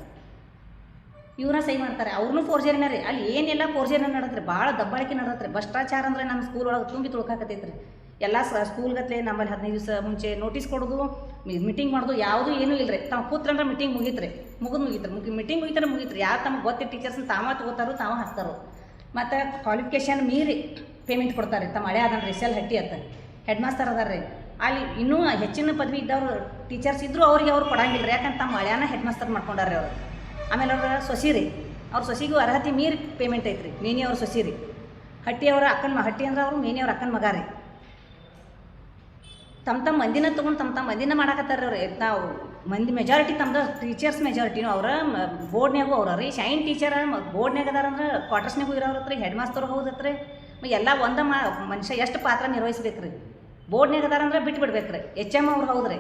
ಇವ್ರ ಸಹಿ ಮಾಡ್ತಾರೆ. ಅವ್ರನ್ನೂ ಫೋರ್ಜರಿನ ರೀ. ಅಲ್ಲಿ ಏನೆಲ್ಲ ಫೋರ್ಜರಿನ ನಡೆದ್ರಿ, ಭಾಳ ದಬ್ಬಾಳಿಕೆ ನಡೆದತ್ರಿ. ಭ್ರಷ್ಟಾಚಾರ ಅಂದ್ರೆ ನಮ್ಮ ಸ್ಕೂಲ್ ಒಳಗೆ ತುಂಬಿ ತುಳ್ಕಾಕತ್ತೈತೆ ರೀ. ಎಲ್ಲ ಸ್ಕೂಲ್ಗತ್ಲೆ ನಮ್ಮಲ್ಲಿ 15 ದಿವಸ ಮುಂಚೆ ನೋಟಿಸ್ ಕೊಡೋದು, ಮೀಟಿಂಗ್ ಮಾಡೋದು, ಯಾವುದೂ ಏನೂ ಇಲ್ಲ ರೀ. ತಾವು ಕೂತ್ರಂದ್ರೆ ಮೀಟಿಂಗ್ ಮುಗೀತ್ರಿ, ಮೀಟಿಂಗ್ ಮುಗೀತಾರೆ. ಯಾರು ತಮಗೆ ಗೊತ್ತಿರೋ ಟೀಚರ್ಸ್ನ ತಾವ ತಗೋತಾರೋ ತಾವ ಹಾಕ್ತಾರೋ. ಮತ್ತು ಕ್ವಾಲಿಫಿಕೇಷನ್ ಮೀರಿ ಪೇಮೆಂಟ್ ಕೊಡ್ತಾರೆ. ತಮ್ಮ ಹಳೆ ಅದನ್ರಿ SL ಹಟ್ಟಿ ಅಂತ ಹೆಡ್ ಮಾಸ್ತರ್ ಅದಾರ ರೀ. ಅಲ್ಲಿ ಇನ್ನೂ ಹೆಚ್ಚಿನ ಪದವಿ ಇದ್ದವರು ಟೀಚರ್ಸ್ ಇದ್ದರೂ ಅವ್ರಿಗೆ ಅವ್ರು ಕೊಡಂಗಿಲ್ಲ ರೀ, ಯಾಕಂತ ತಮ್ಮ ಹಳೆಯನ್ನ ಹೆಡ್ ಮಾಸ್ತರ್ ಮಾಡ್ಕೊಂಡಾರೆ ಅವರು. ಆಮೇಲೆ ಅವ್ರ ಸೊಸಿ ರೀ, ಅವ್ರ ಸೊಸಿಗೂ ಅರ್ಹತೆ ಮೀರಿ ಪೇಮೆಂಟ್ ಐತ್ರಿ. ಮೇನಿ ಅವ್ರ ಸೊಸಿ ರೀ, ಹಟ್ಟಿ ಅವರ ಹಟ್ಟಿ ಅಂದ್ರೆ ಅವರು ಮೇನಿ ಅವ್ರ ಅಕ್ಕನ ಮಗ ರೀ. ತಮ್ಮ ಮಂದಿನ ತೊಗೊಂಡು ತಮ್ಮ ಮಂದಿನ ಮಾಡಾಕತ್ತಾರ ಅವ್ರು. ನಾವು ಮಂದಿ ಮೆಜಾರಿಟಿ ತಮ್ಮದು ಟೀಚರ್ಸ್ ಮೆಜಾರಿಟಿನೂ ಅವ್ರ ಬೋರ್ಡ್ನಾಗೂ ಅವ್ರ ರೀ. ಶೈನ್ ಟೀಚರ್ ಬೋರ್ಡ್ನಾಗ ಅದಾರಂದ್ರೆ ಕ್ವಾರ್ಟರ್ಸ್ನಾಗೂ ಇರೋರತ್ರಿ, ಹೆಡ್ ಮಾಸ್ತರ್ ಹೌದತ್ರಿ. ಎಲ್ಲ ಒಂದು ಮನುಷ್ಯ ಎಷ್ಟು ಪಾತ್ರ ನಿರ್ವಹಿಸ್ಬೇಕು ರೀ. ಬೋರ್ಡ್ನಾಗ ಅದಾರಂದ್ರೆ ಬಿಟ್ಟು ಬಿಡ್ಬೇಕು ರೀ. HM ಅವ್ರು ಹೌದ್ರಿ,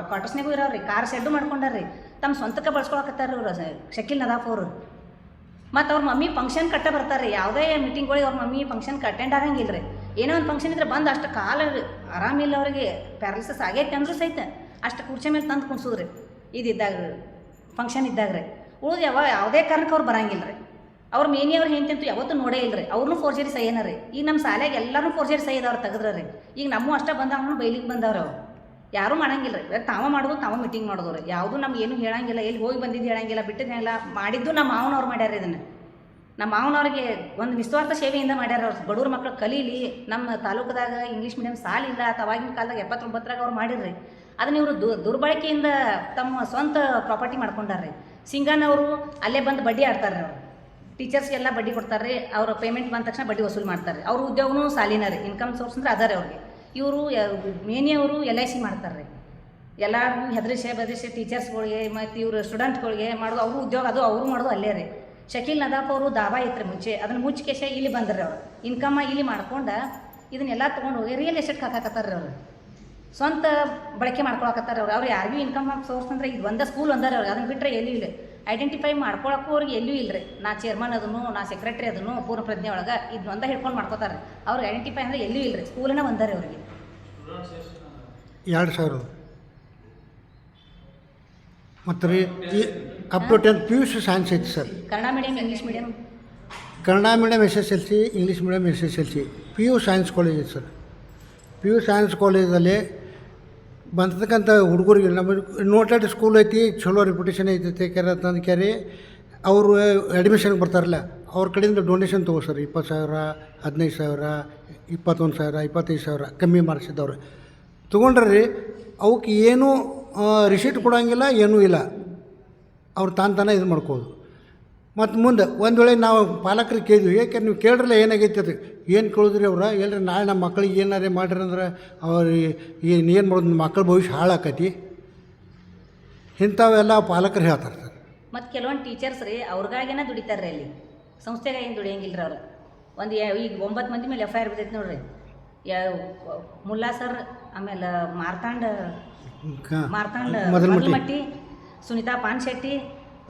ಕ್ವಾರ್ಟರ್ಸ್ನಾಗೂ ಇರೋರು ರೀ. ಕಾರ್ ಶೆಡ್ಡು ಮಾಡ್ಕೊಂಡಾರ್ರಿ, ತಮ್ಮ ಸ್ವಂತಕ್ಕೆ ಬಳಸ್ಕೊಳಕತ್ತಾರ ಇವರು ಶಕೀಲ್ ನದಾಫ್ ಅವರು. ಮತ್ತು ಅವ್ರ ಮಮ್ಮಿ ಫಂಕ್ಷನ್ ಕಟ್ಟ ಬರ್ತಾರೆ ರೀ. ಯಾವುದೇ ಮೀಟಿಂಗ್ಗಳಿಗೆ ಅವ್ರ ಮಮ್ಮಿ ಫಂಕ್ಷನ್ಗೆ ಅಟೆಂಡ್ ಆಗಂಗಿಲ್ಲ ರೀ. ಏನೋ ಒಂದು ಫಂಕ್ಷನ್ ಇದ್ರೆ ಬಂದು ಅಷ್ಟು ಕಾಲು ಆರಾಮಿಲ್ಲ ಅವ್ರಿಗೆ, ಪ್ಯಾರಲಿಸಿಸ್ ಆಗೈತೆ ಅಂದರೂ ಸಹಿತ ಅಷ್ಟು ಕುರ್ಚಿ ಮೇಲೆ ತಂದು ಕುಣ್ಸೋದ್ರಿ. ಇದ್ದಾಗ ಫಂಕ್ಷನ್ ಇದ್ದಾಗ ರೀ. ಉಳಿದು ಯಾವುದೇ ಕಾರಣಕ್ಕೆ ಅವ್ರು ಬರಂಗಿಲ್ಲ ರೀ. ಅವ್ರ ಮೇನಿ ಅವ್ರು ಹೆಂತಂತೂ ಯಾವತ್ತೂ ನೋಡೇ ಇಲ್ಲ ರೀ. ಅವ್ರನ್ನೂ ಫೋರ್ಜರಿ ಸಹಿ ಏನ ರೀ. ಈಗ ನಮ್ಮ ಶಾಲೆಗೆ ಎಲ್ಲರೂ ಫೋರ್ಜರಿ ಸಹಿ ಇದ್ದವ್ರು ತೆಗೆದ್ರೆ ರೀ. ಈಗ ನಮ್ಮೂ ಅಷ್ಟೇ ಬಂದವನು ಬೈಲಿಗೆ ಬಂದವ್ರು. ಅವ್ರು ಯಾರೂ ಮಾಡಂಗಿಲ್ಲ ರೀ. ತಾವ ಮಾಡೋದು ತಾವ ಮೀಟಿಂಗ್ ಮಾಡೋದು ರೀ. ಯಾವುದೂ ನಮ್ಗೆ ಏನೂ ಹೇಳಂಗಿಲ್ಲ, ಎಲ್ಲಿ ಹೋಗಿ ಬಂದಿದ್ದು ಹೇಳಂಗಿಲ್ಲ, ಬಿಟ್ಟಿದ್ದು ಹೇಳಲ್ಲ. ಮಾಡಿದ್ದು ನಮ್ಮ ಮಾವನವ್ರು ಮಾಡ್ಯಾರ ಇದನ್ನು. ನಮ್ಮ ಮಾವನವ್ರಿಗೆ ಒಂದು ನಿಸ್ವಾರ್ಥ ಸೇವೆಯಿಂದ ಮಾಡ್ಯಾರ ಅವ್ರು. ಬಡವ್ರ ಮಕ್ಕಳು ಕಲೀಲಿ, ನಮ್ಮ ತಾಲೂಕದಾಗ ಇಂಗ್ಲೀಷ್ ಮೀಡಿಯಮ್ ಸಾಲಿಲ್ಲ ಅಂತ ಅವಾಗಿನ ಕಾಲದಾಗ 79ರಾಗ ಅವ್ರು ಮಾಡಿರ್ರಿ. ಅದನ್ನ ಇವರು ದುರ್ಬಳಕೆಯಿಂದ ತಮ್ಮ ಸ್ವಂತ ಪ್ರಾಪರ್ಟಿ ಮಾಡ್ಕೊಂಡಾರ್ರಿ. ಸಿಂಗನ್ ಅವರು ಅಲ್ಲೇ ಬಂದು ಬಡ್ಡಿ ಆಡ್ತಾರೆ ಅವ್ರು. ಟೀಚರ್ಸ್ಗೆಲ್ಲ ಬಡ್ಡಿ ಕೊಡ್ತಾರೆ ರೀ. ಅವ್ರ ಪೇಮೆಂಟ್ ಬಂದ ತಕ್ಷಣ ಬಡ್ಡಿ ವಸೂಲು ಮಾಡ್ತಾರೆ ರೀ. ಅವ್ರ ಉದ್ಯೋಗನೂ ಸಾಲಿನ ರೀ, ಇನ್ಕಮ್ ಸೋರ್ಸ್ ಅಂದ್ರೆ ಅದ ರೀ ಅವ್ರಿಗೆ. ಇವರು ಮೇನಿಯವರು LIC ಮಾಡ್ತಾರೆ ರೀ. ಎಲ್ಲರಿಗೂ ಹೆದರಿಸಿ ಟೀಚರ್ಸ್ಗಳಿಗೆ ಮತ್ತು ಇವರು ಸ್ಟೂಡೆಂಟ್ಗಳಿಗೆ ಮಾಡೋದು ಅವರು ಉದ್ಯೋಗ, ಅದು ಅವರು ಮಾಡೋದು ಅಲ್ಲೇ ರೀ. ಶಕೀಲ್ ನದಾಫ್ ಅವರು ದಾಬಾ ಇತ್ತು ಮುಂಚೆ, ಅದನ್ನು ಮುಚ್ಚಿಕೆಶ ಇಲ್ಲಿ ಬಂದ್ರಿ ಅವರು. ಇನ್ಕಮ್ಮ ಇಲ್ಲಿ ಮಾಡ್ಕೊಂಡು ಇದನ್ನೆಲ್ಲ ತೊಗೊಂಡು ಹೋಗಿ ರಿಯಲ್ ಎಸ್ಟೇಟ್ಗೆ ಹಾಕಾಕತ್ತಾರೆ ರೀ ಅವರು. ಸ್ವಂತ ಬಳಕೆ ಮಾಡ್ಕೊಳಕತ್ತಾರೆ ಅವ್ರು ಯಾರಿಗೂ ಇನ್ಕಮ್ ಸೋರ್ಸ್ ಅಂದ್ರೆ ಇದು ಒಂದೇ ಸ್ಕೂಲ್ ಒಂದಾರ ಅವ್ರಿಗೆ. ಅದನ್ನು ಬಿಟ್ಟರೆ ಎಲ್ಲೂ ಇಲ್ಲ. ಐಡೆಂಟಿಫೈ ಮಾಡ್ಕೊಳಕ್ಕೂ ಅವ್ರಿಗೆ ಎಲ್ಲೂ ಇಲ್ಲ ರೀ. ನಾ ಚೇರ್ಮನ್ ಅದನ್ನು, ನಾ ಸೆಕ್ರೆಟ್ರಿ ಅದನ್ನು ಪೂರ್ಣ ಪ್ರಜ್ಞೆ ಒಳಗೆ ಇದು ಒಂದೇ ಹಿಡ್ಕೊಂಡು ಮಾಡ್ಕೋತಾರೆ. ಅವ್ರಿಗೆ ಐಡೆಂಟಿಫೈ ಅಂದರೆ ಎಲ್ಲೂ ಇಲ್ಲ ರೀ. ಸ್ಕೂಲನ್ನ ಒಂದಾರೆ ಅವ್ರಿಗೆ. 2000 ಮತ್ತು ರೀ up to 10th PUC science ಐತಿ sir. Kannada medium, English medium. Kannada medium SSLC, English medium SSLC. PU science college ಐತೆ ಸರ್. PU ಸೈನ್ಸ್ ಕಾಲೇಜಲ್ಲಿ ಬಂದತಕ್ಕಂಥ ಹುಡುಗರಿಗೆ ನಮಗೆ ನೋಟೆಡ್ ಸ್ಕೂಲ್ ಐತಿ, ಚಲೋ ರೆಪ್ಯುಟೇಷನ್ ಐತಿ ತಂದು ಕ್ಯಾರಿ ಅವರು ಅಡ್ಮಿಷನ್ಗೆ ಬರ್ತಾರಲ್ಲ ಅವ್ರ ಕಡೆಯಿಂದ ಡೊನೇಷನ್ ತೊಗೋ ಸರ್. 20,000, 15,000, 21,000, 25,000 ಕಮ್ಮಿ ಮಾಡಿಸಿದ್ದವ್ರು ತೊಗೊಂಡ್ರೆ ರೀ. ಅವಕ್ಕೆ ಏನೂ ರಿಸೀಟ್ ಕೊಡೋಂಗಿಲ್ಲ, ಏನೂ ಇಲ್ಲ. ಅವ್ರು ತಾನೇ ಇದು ಮಾಡ್ಕೋದು. ಮತ್ತು ಮುಂದೆ ಒಂದು ವೇಳೆ ನಾವು ಪಾಲಕರಿಗೆ ಕೇಳಿದ್ವಿ, ಏಕೆ ನೀವು ಕೇಳ್ರಲ್ಲ ಏನಾಗೈತೆ ಅದು ಏನು ಕೇಳಿದ್ರಿ ಅವ್ರು ಎಲ್ಲರಿ ನಾಳೆ ನಮ್ಮ ಮಕ್ಳಿಗೆ ಏನಾರೇ ಮಾಡ್ರಿ ಅಂದ್ರೆ ಅವ್ರಿಗೆ ಏನು ಮಾಡೋದು, ಮಕ್ಕಳ ಭವಿಷ್ಯ ಹಾಳಾಕತಿ. ಇಂಥವೆಲ್ಲ ಪಾಲಕರು ಹೇಳ್ತಾರೆ ಸರ್. ಮತ್ತು ಕೆಲವೊಂದು ಟೀಚರ್ಸ್ ರೀ ಅವ್ರಿಗಾಗೇನ ದುಡಿತಾರೆ ರೀ. ಅಲ್ಲಿ ಸಂಸ್ಥೆಗೆ ಏನು ದುಡಿಯಂಗಿಲ್ಲ ರೀ ಅವ್ರು. ಒಂದು ಈಗ 9 ಮಂದಿ ಮೇಲೆ FIR ಬಿದ್ದೈತೆ ನೋಡ್ರಿ. ಮುಲ್ಲಾ ಸರ್, ಆಮೇಲೆ ಮಾರ್ತಾಂಡ್ ಮಟ್ಟಿ, ಸುನೀತಾ ಪಾನ್ಶೆಟ್ಟಿ,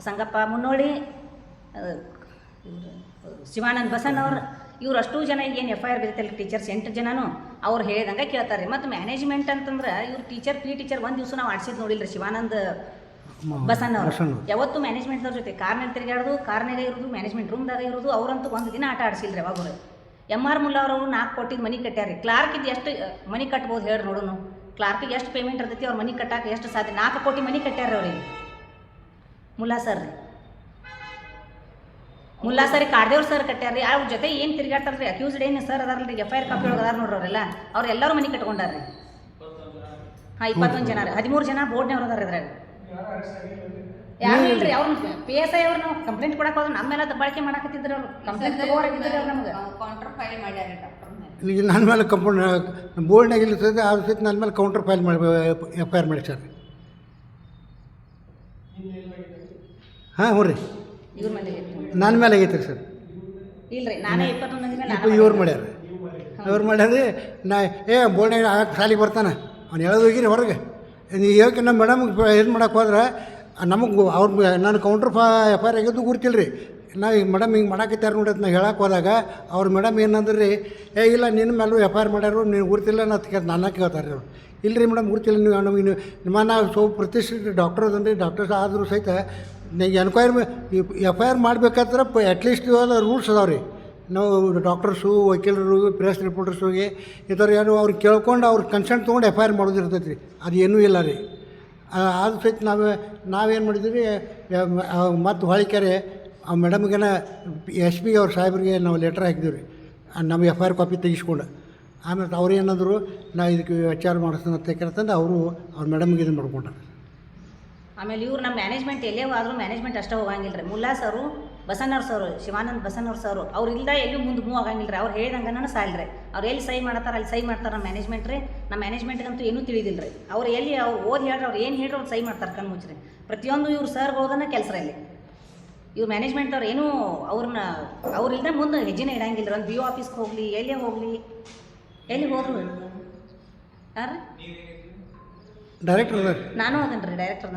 ಸಂಗಪ್ಪ ಮುನ್ನೋಳಿ, ಶಿವಾನಂದ್ ಬಸಣ್ಣವ್ರು, ಇವ್ರು ಅಷ್ಟೂ ಜನ ಏನು FIR ಬಿದ್ದೈತಲ್ಲ ಟೀಚರ್ಸ್ 8 ಜನನೂ ಅವ್ರು ಹೇಳಿದಂಗೆ ಕೇಳ್ತಾರೆ. ಮತ್ತು ಮ್ಯಾನೇಜ್ಮೆಂಟ್ ಅಂತಂದ್ರೆ ಇವ್ರು ಟೀಚರ್ ಒಂದು ದಿವಸ ನಾವು ಆಡ್ಸಿದ್ದು ನೋಡಿಲ್ಲ ರೀ. ಶಿವಾನಂದ್ ಬಸಣ್ಣವ್ರು ಯಾವತ್ತು ಮ್ಯಾನೇಜ್ಮೆಂಟ್ದವ್ರ ಜೊತೆ ಕಾರ್ನಲ್ಲಿ ತಿರುಗಾಡೋದು, ಕಾರ್ನಾಗ ಇರೋದು, ಮ್ಯಾನೇಜ್ಮೆಂಟ್ ರೂಮ್ದಾಗ ಇರೋದು. ಅವ್ರಂತೂ ಒಂದು ದಿನ ಆಟ ಆಡಿಸಿಲ್ಲ ರೀ ಅವಾಗ. MR ಮುಲ್ಲಾ ಅವರು 4 ಕೋಟಿಗೆ ಮನೆ ಕಟ್ಟ್ಯಾರ. ಕ್ಲಾರ್ಕ್ ಇದು ಎಷ್ಟು ಮನೆ ಕಟ್ಬೋದು ಹೇಳಿ ನೋಡೋಣ. ಕ್ಲಾರ್ಕಿಗೆ ಎಷ್ಟು ಪೇಮೆಂಟ್ ಇರ್ತೈತಿ, ಅವ್ರ ಮನೆ ಕಟ್ಟಾಕ ಎಷ್ಟು ಸಾಧ್ಯ? 4 ಕೋಟಿ ಮನೆ ಕಟ್ಟ್ಯಾರ ಅವ್ರಿಗೆ ಮುಲ್ಲಾ ಸರ್ ರೀ. ಮುಲ್ಲಾ ಸರ್ ಕಾಡ್ದೇವ್ರ ಸರ್ ಕಟ್ಟ್ಯಾರ ರೀ. ಅವ್ರ ಜೊತೆ ಏನು ತಿರುಗಾಡ್ತಾರೆ ರೀ, ಅಕ್ಯೂಸ್ಡ್ ಏನು ಸರ್ ಅದಾರಲ್ರಿ, FIR ಕಾಪಿ ಒಳಗೆ ಅದಾರ ನೋಡ್ರಿ ಅವರೆಲ್ಲ. ಅವ್ರೆಲ್ಲರೂ ಮನೆ ಕಟ್ಕೊಂಡಾರ ರೀ. ಹಾಂ, 21 ಜನ ರೀ. 13 ಜನ ಬೋರ್ಡ್ನವ್ರು ಅದಾರ ಇದ್ರಾಗ. ಯಾರು ಇಲ್ರಿ. ಅವ್ರನ್ನ PSI ಅವ್ರು ನಾವು ಕಂಪ್ಲೇಂಟ್ ಕೊಡಕ್ಕೆ ಹೋದ್ರೆ ನಮ್ಮೆಲ್ಲ ದಬ್ಬಾಳಿಕೆ ಮಾಡಕತ್ತಿದ್ರು ಅವ್ರು. ಕಂಪ್ಲೇಂಟ್ ತಗೋರಾಗಿದ್ರು ಅವ್ರು ನಮ್ಗೆ. ಕೌಂಟರ್ ಫೈಲ್ ಮಾಡ್ಯಾರ ಡಾಕ್ಟರ್ ಮೇಲೆ. ಈಗ ನನ್ನ ಮೇಲೆ ಬೋರ್ಡ್ನಾಗ ಇರ್ತದೆ, ಆ ಸಹಿತ ನನ್ನ ಮೇಲೆ ಕೌಂಟರ್ ಫೈಲ್ ಮಾಡಿ FIR ಮಾಡಿ ಸರ್. ಹಾಂ, ಹ್ಞೂ ರೀ. ಇವ್ರ ಮೇಲೆ ನನ್ನ ಮೇಲೆ ಆಗೈತೆ ಸರ್. ಇಲ್ರಿ, ನಾನೇ 21 ಮಂದಿ ಮೇಲೆ ಇವ್ರು ಮಾಡ್ಯಾರ. ನಾ ಬೋರ್ಡ್ನಾಗ ಆಗಕ್ಕೆ ಸಾಲಿಗೆ ಬರ್ತಾನೆ ಅವ್ನು ಹೇಳೋದು ಹೋಗಿರಿ ಹೊರಗೆ. ನೀವು ಹೇಳಕ್ಕೆ ನಮ್ಮ ಮೇಡಮ್ಗೆ ಇದು ಮಾಡಕ್ಕೆ ಹೋದ್ರೆ ನಮಗೆ ಅವ್ರು ನಾನು ಕೌಂಟ್ರ್ FIR ಆಗಿದ್ದು ಗುರ್ತಿಲ್ಲ ರೀ. ನಾವು ಈಗ ಮೇಡಮ್ ಹಿಂಗೆ ಮಾಡಾಕತ್ಯಾರ ನೋಡಿ ಅಂತ ನಾವು ಹೇಳಕ್ಕೆ ಹೋದಾಗ ಅವ್ರ ಮೇಡಮ್ ಏನಂದ್ರೆ ರೀ, ಇಲ್ಲ ನಿನ್ನ ಮೇಲೂ FIR ಮಾಡ್ಯಾರು, ನೀನು ಗುರ್ತಿಲ್ಲ ನನ್ನ ಕೇಳ್ತಾರೆ ರೀ ಅವ್ರು. ಇಲ್ಲ ರೀ ಮೇಡಮ್ ಗುರ್ತಿಲ್ಲ, ನೀವು ನಮಗೆ ನಾವು ಪ್ರತಿಷ್ಠಿತ ಡಾಕ್ಟರ್ ಅದನ್ರಿ, ಡಾಕ್ಟರ್ಸ್ ಆದರೂ ಸಹಿತ ನೀವು ಎನ್ಕ್ವೈರಿ FIR ಮಾಡಬೇಕಾದ್ರೆ ಅಟ್ಲೀಸ್ಟ್ ರೂಲ್ಸ್ ಅದಾವೆ ರೀ. ನಾವು ಡಾಕ್ಟರ್ಸು, ವಕೀಲರು, ಪ್ರೆಸ್ ರಿಪೋರ್ಟರ್ಸ್ಗೆ ಈ ಥರ ಏನು ಅವ್ರು ಕೇಳ್ಕೊಂಡು ಅವ್ರ ಕನ್ಸೆಂಟ್ ತೊಗೊಂಡು FIR ಮಾಡೋದಿರ್ತೈತೆ ರೀ. ಅದು ಏನೂ ಇಲ್ಲ ರೀ. ಅದು ಸಹಿತ ನಾವೇನು ಮಾಡಿದ್ವಿ, ಮತ್ತು ಹೊಳಿಕೆರೆ ಆ ಮೇಡಮ್ಗೆನ SP ಅವ್ರ ಸಾಹೇಬ್ರಿಗೆ ನಾವು ಲೆಟ್ರ್ ಹಾಕಿದ್ವಿ ರೀ, ನಮಗೆ FIR ಕಾಪಿ ತೆಗಿಸ್ಕೊಂಡು. ಆಮೇಲೆ ಅವ್ರು ಏನಂದರು, ನಾ ಇದಕ್ಕೆ ವಿಚಾರ ಮಾಡಿಸ್ತಾನೆ ಅಂತ ಕೇಳ್ತಂದು ಅವರು ಅವ್ರ ಮೇಡಮ್ಗೆ ಇದು ಮಾಡ್ಕೊಂಡ್ರೆ. ಆಮೇಲೆ ಇವ್ರು ನಮ್ಮ ಮ್ಯಾನೇಜ್ಮೆಂಟ್ ಎಲ್ಲೇ ಆದರೂ ಮ್ಯಾನೇಜ್ಮೆಂಟ್ ಅಷ್ಟೇ ಹೋಗಂಗಿಲ್ಲ ರೀ. ಮುಲ್ಲಾ ಸರು, ಬಸಣ್ಣವ್ರ ಸರು, ಶಿವಾನಂದ್ ಬಸಣ್ಣವ್ರ ಸರು ಅವ್ರು ಇಲ್ದ ಎಲ್ಲೂ ಮುಂದೆ ಮೂವ್ ಆಗಂಗಿಲ್ಲ ರೀ. ಅವ್ರು ಹೇಳ್ದಂಗೆ ಸಾಲ್ರಿ. ಅವ್ರು ಎಲ್ಲಿ ಸಹಿ ಮಾಡ್ತಾರೆ ಅಲ್ಲಿ ಸಹಿ ಮಾಡ್ತಾರೆ ನಮ್ಮ ಮ್ಯಾನೇಜ್ಮೆಂಟ್ ರೀ. ನಮ್ಮ ಮ್ಯಾನೇಜ್ಮೆಂಟ್ಗಂತೂ ಏನೂ ತಿಳಿದಿಲ್ಲ ರೀ. ಅವ್ರು ಎಲ್ಲಿ ಅವ್ರು ಓದಿ ಹೇಳ್ರಿ, ಅವ್ರು ಏನು ಹೇಳ್ರಿ ಅವ್ರು ಸಹಿ ಮಾಡ್ತಾರೆ ಕಣ್ಣು ಮುಚ್ಚ್ರಿ. ಪ್ರತಿಯೊಂದು ಇವ್ರು ಸರ್ಗಳೋದನ್ನ ಕೆಲಸ ಇಲ್ಲಿ. ಇವ್ರು ಮ್ಯಾನೇಜ್ಮೆಂಟ್ ಅವ್ರು ಏನೂ ಅವ್ರಿಲ್ದ ಮುಂದೆ ಹೆಜ್ಜೆನೇ ಇಡಂಗಿಲ್ಲ ರೀ. ಒಂದು BO ಆಫೀಸ್ಗೆ ಹೋಗಲಿ, ಎಲ್ಲೇ ಹೋಗಲಿ, ಎಲ್ಲಿ ಹೋದ್ರು ಯಾರು ಡೈರೆಕ್ಟರ್ ನಾನು ಅದನ್ನು ರೀ, ಡೈರೆಕ್ಟರ್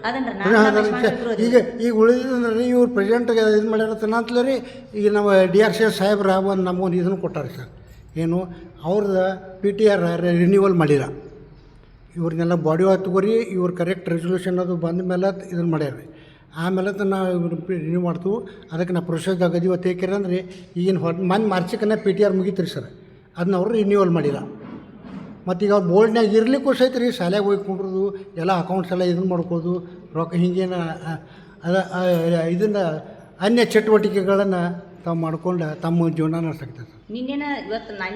ಅದನ್ನು ರೀ. ಈಗ ಉಳಿದಂದ್ರೆ ಇವ್ರು ಪ್ರೆಸಿಡೆಂಟ್ಗೆ ಇದು ಮಾಡ್ಯಾರ ಅಂತಲೇ ರೀ. ಈಗ ನಮ್ಮ DRCS ಸಾಹೇಬ್ರ ಒಂದು ನಮಗೊಂದು ಇದನ್ನು ಕೊಟ್ಟಾರೆ ಸರ್. ಏನು ಅವ್ರದ್ದು PTR ರಿನ್ಯೂವಲ್ ಮಾಡಿಲ್ಲ. ಇವ್ರನ್ನೆಲ್ಲ ಬಾಡಿ ವಾಚ್ ತಗೋರಿ, ಇವ್ರು ಕರೆಕ್ಟ್ ರೆಸೊಲ್ಯೂಷನ್ ಅದು ಬಂದ ಮೇಲೆ ಇದನ್ನು ಮಾಡ್ಯಾರ ರೀ. ಆಮೇಲೆ ನಾವು ರಿನ್ಯೂ ಮಾಡ್ತೀವಿ. ಅದಕ್ಕೆ ನಾವು ಪ್ರೊಸೆಸ್ದಾಗ ಇವತ್ತು ಏಕೆರೆ ಅಂದರೆ ಈಗಿನ ಮೊನ್ನೆ ಮಾರ್ಚಕ್ಕನ್ನ PTR ಮುಗೀತು ರೀ ಸರ್. ಅದನ್ನ ಅವರು ರಿನ್ಯೂವಲ್ ಮಾಡಿಲ್ಲ. ಮತ್ತು ಈಗ ಅವ್ರು ಬೋರ್ಡ್ನಾಗ ಇರ್ಲಿಕ್ಕೂ ಸಹಿತ ರೀ ಶಾಲೆಗೆ ಹೋಗಿ ಕುಂಡ್ರದು ಎಲ್ಲ ಅಕೌಂಟ್ಸ್ ಎಲ್ಲ ಇದನ್ನು ಮಾಡ್ಕೋದು, ರೊಕ್ಕ ಹಿಂಗೇನ ಇದನ್ನು ಅನ್ಯ ಚಟುವಟಿಕೆಗಳನ್ನು ತಾವು ಮಾಡ್ಕೊಂಡು ತಮ್ಮ ಜೀವನ ನಡೆಸಾಕ್ತಾರೆ ಸರ್.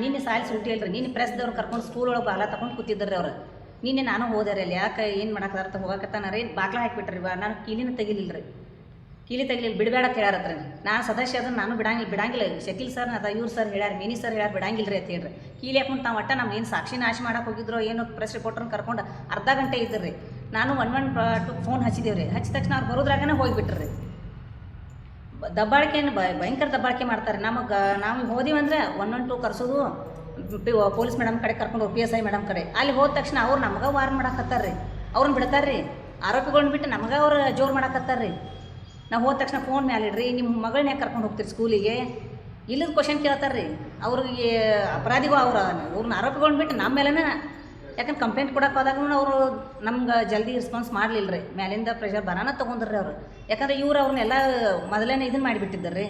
ನಿನ್ನೆ ಸಾಲಿ ಸುಟ್ಟಿ ಅಲ್ರಿ. ನಿನ್ನೆ ಪ್ರೆಸ್ದವ್ರು ಕರ್ಕೊಂಡು ಸ್ಕೂಲ್ ಒಳಗೆ ಬಾಲ ತಗೊಂಡು ಕೂತಿದ್ರಿ ಅವ್ರು. ನಿನ್ನೆ ನಾನು ಹೋದೆ ರೀ ಅಲ್ಲಿ. ಯಾಕೆ ಏನು ಮಾಡಕ್ಕೆ ಹೋಗಕತ್ತಾನ ರೀ, ಬಾಗ್ಲ ಹಾಕಿಬಿಟ್ರಿ. ನಾನು ಕೀಲಿನ ತೆಗಿಲಿಲ್ಲ ರೀ. ಕೀಲಿ ತೆಗಿಲಿಲ್ಲ ಬಿಡಬೇಡ ಅಂತ ಹೇಳ್ಯಾರತ್ರಿ. ನಾನು ಸದಸ್ಯ ಅದನ್ನು ನಾನು ಬಿಡಂಗಿಲ್ಲ ಶಕೀಲ್ ಸರ್ ಅದ ಇವ್ರು ಸರ್ ಹೇಳ್ಯಾರ ಮಿನಿ ಸರ್ ಹೇಳ್ಯಾರ ಬಿಡಂಗಿಲ್ಲ ರೀ ಅಂತ ಹೇಳ್ರಿ. ಕೀಲಿ ಹಾಕೊಂಡು ತಾವು ಒಟ್ಟ ನಮ್ಮ ಏನು ಸಾಕ್ಷಿ ನಾಶ ಮಾಡಕ್ಕೆ ಹೋಗಿದ್ರು ಏನೋ ಪ್ರೆಸ್ ರಿಪೋರ್ಟ್ರನ್ನ ಕರ್ಕೊಂಡು ಅರ್ಧ ಗಂಟೆ ಇದ್ದಿರಿ. ನಾನು 112 ಫೋನ್ ಹಚ್ಚಿದೇವ್ರಿ. ರೀ ಹಚ್ಚಿದ ತಕ್ಷಣ ಅವ್ರು ಬರೋದ್ರಾಗನೇ ಹೋಗಿಬಿಟ್ರಿ. ದಬ್ಬಾಳಿಕೆಯನ್ನು ಭಯಂಕರ ದಬ್ಬಾಳಿಕೆ ಮಾಡ್ತಾರೆ. ನಾವು ಹೋದಿವಂದ್ರೆ 112 ಕರ್ಸೋದು ಪೊಲೀಸ್ ಮೇಡಮ್ ಕಡೆ ಕರ್ಕೊಂಡು PSI ಮೇಡಮ್ ಕಡೆ. ಅಲ್ಲಿ ಹೋದ ತಕ್ಷಣ ಅವ್ರು ನಮ್ಗೆ ವಾರ್ನ್ ಮಾಡಕತ್ತಾರ ರೀ. ಅವ್ರನ್ನ ಬಿಡ್ತಾರೆ ರೀ. ಆರೋಪಿಗಳನ್ನ ಬಿಟ್ಟು ನಮ್ಗೆ ಅವ್ರು ಜೋರು ಮಾಡಕತ್ತಾರ ರೀ. ನಾವು ಹೋದ ತಕ್ಷಣ ಫೋನ್ ಮೇಲೆ ಇಡ್ರಿ ನಿಮ್ಮ ಮಗಳನ್ನ ಯಾಕೆ ಕರ್ಕೊಂಡು ಹೋಗ್ತೀರಿ ಸ್ಕೂಲಿಗೆ ಇಲ್ಲದ ಕ್ವಶನ್ ಕೇಳ್ತಾರೆ ರೀ. ಅವ್ರಿಗೆ ಅಪರಾಧಿಗಳು ಅವ್ರನ್ನ ಆರೋಪಿಗಳನ್ನ ಬಿಟ್ಟು ನಮ್ಮ ಮೇಲೆನ ಯಾಕಂದ್ರೆ ಕಂಪ್ಲೇಂಟ್ ಕೊಡಕ್ಕೆ ಹೋದಾಗೂ ಅವರು ನಮ್ಗೆ ಜಲ್ದಿ ರೆಸ್ಪಾನ್ಸ್ ಮಾಡಲಿಲ್ಲ ರೀ. ಮೇಲಿಂದ ಪ್ರೆಷರ್ ಬರಾನ ತೊಗೊಂಡ್ರಿ ಅವರು. ಯಾಕಂದ್ರೆ ಇವ್ರು ಅವ್ರನ್ನೆಲ್ಲ ಮೊದಲೇ ಇದನ್ನು ಮಾಡಿಬಿಟ್ಟಿದ್ದಾರೆ ರೀ.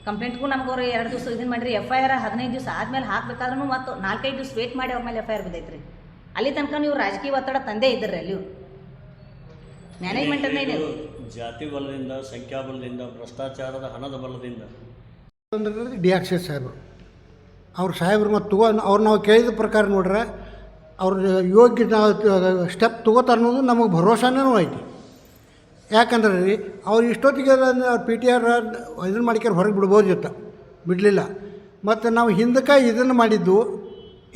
ಕಂಪ್ಲೇಂಟ್ಗೂ ನಮ್ಗೆ ಅವ್ರು 2 ದಿವಸ ಇದನ್ನು ಮಾಡಿರಿ. FIR 15 ದಿವಸ ಆದಮೇಲೆ ಹಾಕಬೇಕಾದ್ರೂ ಮತ್ತು 4-5 ದಿವಸ ವೇಟ್ ಮಾಡಿ ಅವ್ರ ಮೇಲೆ FIR ಬಿದ್ದೈತೆ ರೀ. ಅಲ್ಲಿ ತನಕ ನೀವು ರಾಜಕೀಯ ಒತ್ತಡ ತಂದೇ ಇದ್ದರೆ ಅಲ್ಲಿ ಮ್ಯಾನೇಜ್ಮೆಂಟನ್ನೇ ಇದೆ. ಜಾತಿ ಬಲದಿಂದ, ಸಂಖ್ಯಾಬಲದಿಂದ, ಭ್ರಷ್ಟಾಚಾರದ ಹಣದ ಬಲದಿಂದ ಅಂದ್ರೆ DRC ಸಾಹೇಬರು ಸಾಹೇಬ್ರು ಮತ್ತು ಅವ್ರು ನಾವು ಕೇಳಿದ ಪ್ರಕಾರ ನೋಡ್ರೆ ಅವ್ರ ಯೋಗ್ಯ ನಾವು ಸ್ಟೆಪ್ ತೊಗೋತಾರೆ ಅನ್ನೋದು ನಮಗೆ ಭರೋಸಾನೇ ಐತಿ. ಯಾಕಂದ್ರೆ ರೀ ಅವ್ರು ಇಷ್ಟೊತ್ತಿಗೆ PTR ಇದನ್ನು ಮಾಡಿಕ್ಯಾರ ಹೊರಗೆ ಬಿಡ್ಬೋದಿತ್ತು, ಬಿಡಲಿಲ್ಲ. ಮತ್ತು ನಾವು ಹಿಂದಕ್ಕೆ ಇದನ್ನು ಮಾಡಿದ್ದು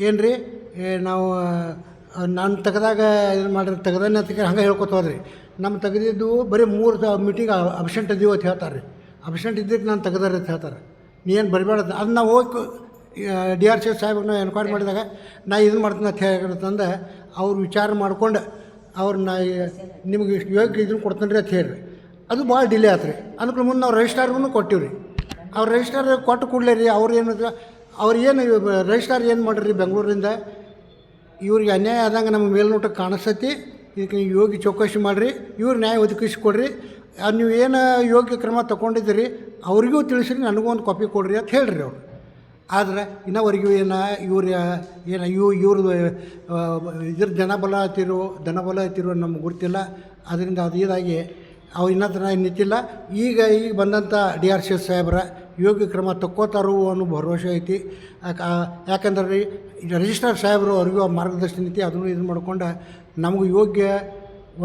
ಏನು ರೀ ನಾವು ನಾನು ತೆಗೆದಾಗ ಇದನ್ನು ಮಾಡಿರಿ ತೆಗ್ದಾನೆ ಅಂತ ಹಂಗೆ ಹೇಳ್ಕೊತ ಹೋದ್ರಿ. ನಮ್ಮ ತೆಗೆದಿದ್ದು ಬರೀ 3 ಮೀಟಿಂಗ್ ಅಬ್ಸೆಂಟ್ ಇದೀವಿ ಅಂತ ಹೇಳ್ತಾರೆ ರೀ. ಅಬ್ಸೆಂಟ್ ಇದ್ದಿದ್ದು ನಾನು ತೆಗೆದಾರೆ ಅಂತ ಹೇಳ್ತಾರೆ. ನೀ ಏನು ಬರಿಬೇಡ ಅದು ನಾವು ಹೋಗಿ DRC ಸಾಹೇಬ್ರನ್ನ ಎನ್ಕ್ವೈರಿ ಮಾಡಿದಾಗ ನಾ ಇದನ್ನು ಮಾಡ್ತೀನಿ ಅಂತ ಹೇಳಿರ್ತಂದು ಅವ್ರು ವಿಚಾರ ಮಾಡ್ಕೊಂಡು ಅವ್ರನ್ನ ನಿಮಗೆ ಇಷ್ಟು ಯೋಗ್ಯ ಇದನ್ನು ಕೊಡ್ತೀನಿ ರೀ ಅಂತ ಹೇಳ್ರಿ. ಅದು ಭಾಳ ಡಿಲೇ ಆಯ್ತು ರೀ. ಅದಕ್ಕೆ ಮುಂದೆ ನಾವು ರಿಜಿಸ್ಟ್ರಾರ್ಗೂ ಕೊಟ್ಟಿವಿ ರೀ. ಅವ್ರು ರಿಜಿಸ್ಟ್ರಾರ್ ಕೊಟ್ಟು ಕೂಡಲೇ ರೀ ಅವ್ರು ಏನು ರಿಜಿಸ್ಟ್ರಾರ್ ಏನು ಮಾಡಿರಿ ಬೆಂಗಳೂರಿಂದ ಇವ್ರಿಗೆ ಅನ್ಯಾಯ ಆದಂಗೆ ನಮ್ಮ ಮೇಲ್ನೋಟಕ್ಕೆ ಕಾಣಿಸ್ತೈತಿ. ಇದಕ್ಕೆ ಯೋಗ್ಯ ಚೌಕಶಿ ಮಾಡಿರಿ, ಇವ್ರು ನ್ಯಾಯ ಒದಗಿಸ್ಕೊಡ್ರಿ, ನೀವು ಏನು ಯೋಗ್ಯ ಕ್ರಮ ತೊಗೊಂಡಿದ್ದೀರಿ ಅವ್ರಿಗೂ ತಿಳಿಸ್ರಿ, ನನಗೂ ಒಂದು ಕಾಪಿ ಕೊಡ್ರಿ ಅಂತ ಹೇಳ್ರಿ ಅವರು. ಆದರೆ ಇನ್ನವರೆಗೂ ಇವ್ರದ್ದು ಇದ್ರ ದನಬಲ ಐತಿರೋ ನಮ್ಗೆ ಗೊತ್ತಿಲ್ಲ. ಅದರಿಂದ ಅದು ಇದಾಗಿ ಅವು ಇನ್ನೂ ತನಕ ನಿಂತಿಲ್ಲ. ಈಗ ಬಂದಂಥ DRC ಸಾಹೇಬ್ರ ಯೋಗ್ಯ ಕ್ರಮ ತಕ್ಕೋತಾರೋ ಅನ್ನೋ ಭರವಸೆ ಐತಿ. ಯಾಕಂದ್ರೆ ರೀ ರಿಜಿಸ್ಟ್ರಾರ್ ಸಾಹೇಬರು ಅವ್ರಿಗೂ ಮಾರ್ಗದರ್ಶನ ಐತಿ. ಅದನ್ನು ಇದು ಮಾಡ್ಕೊಂಡು ನಮಗೂ ಯೋಗ್ಯ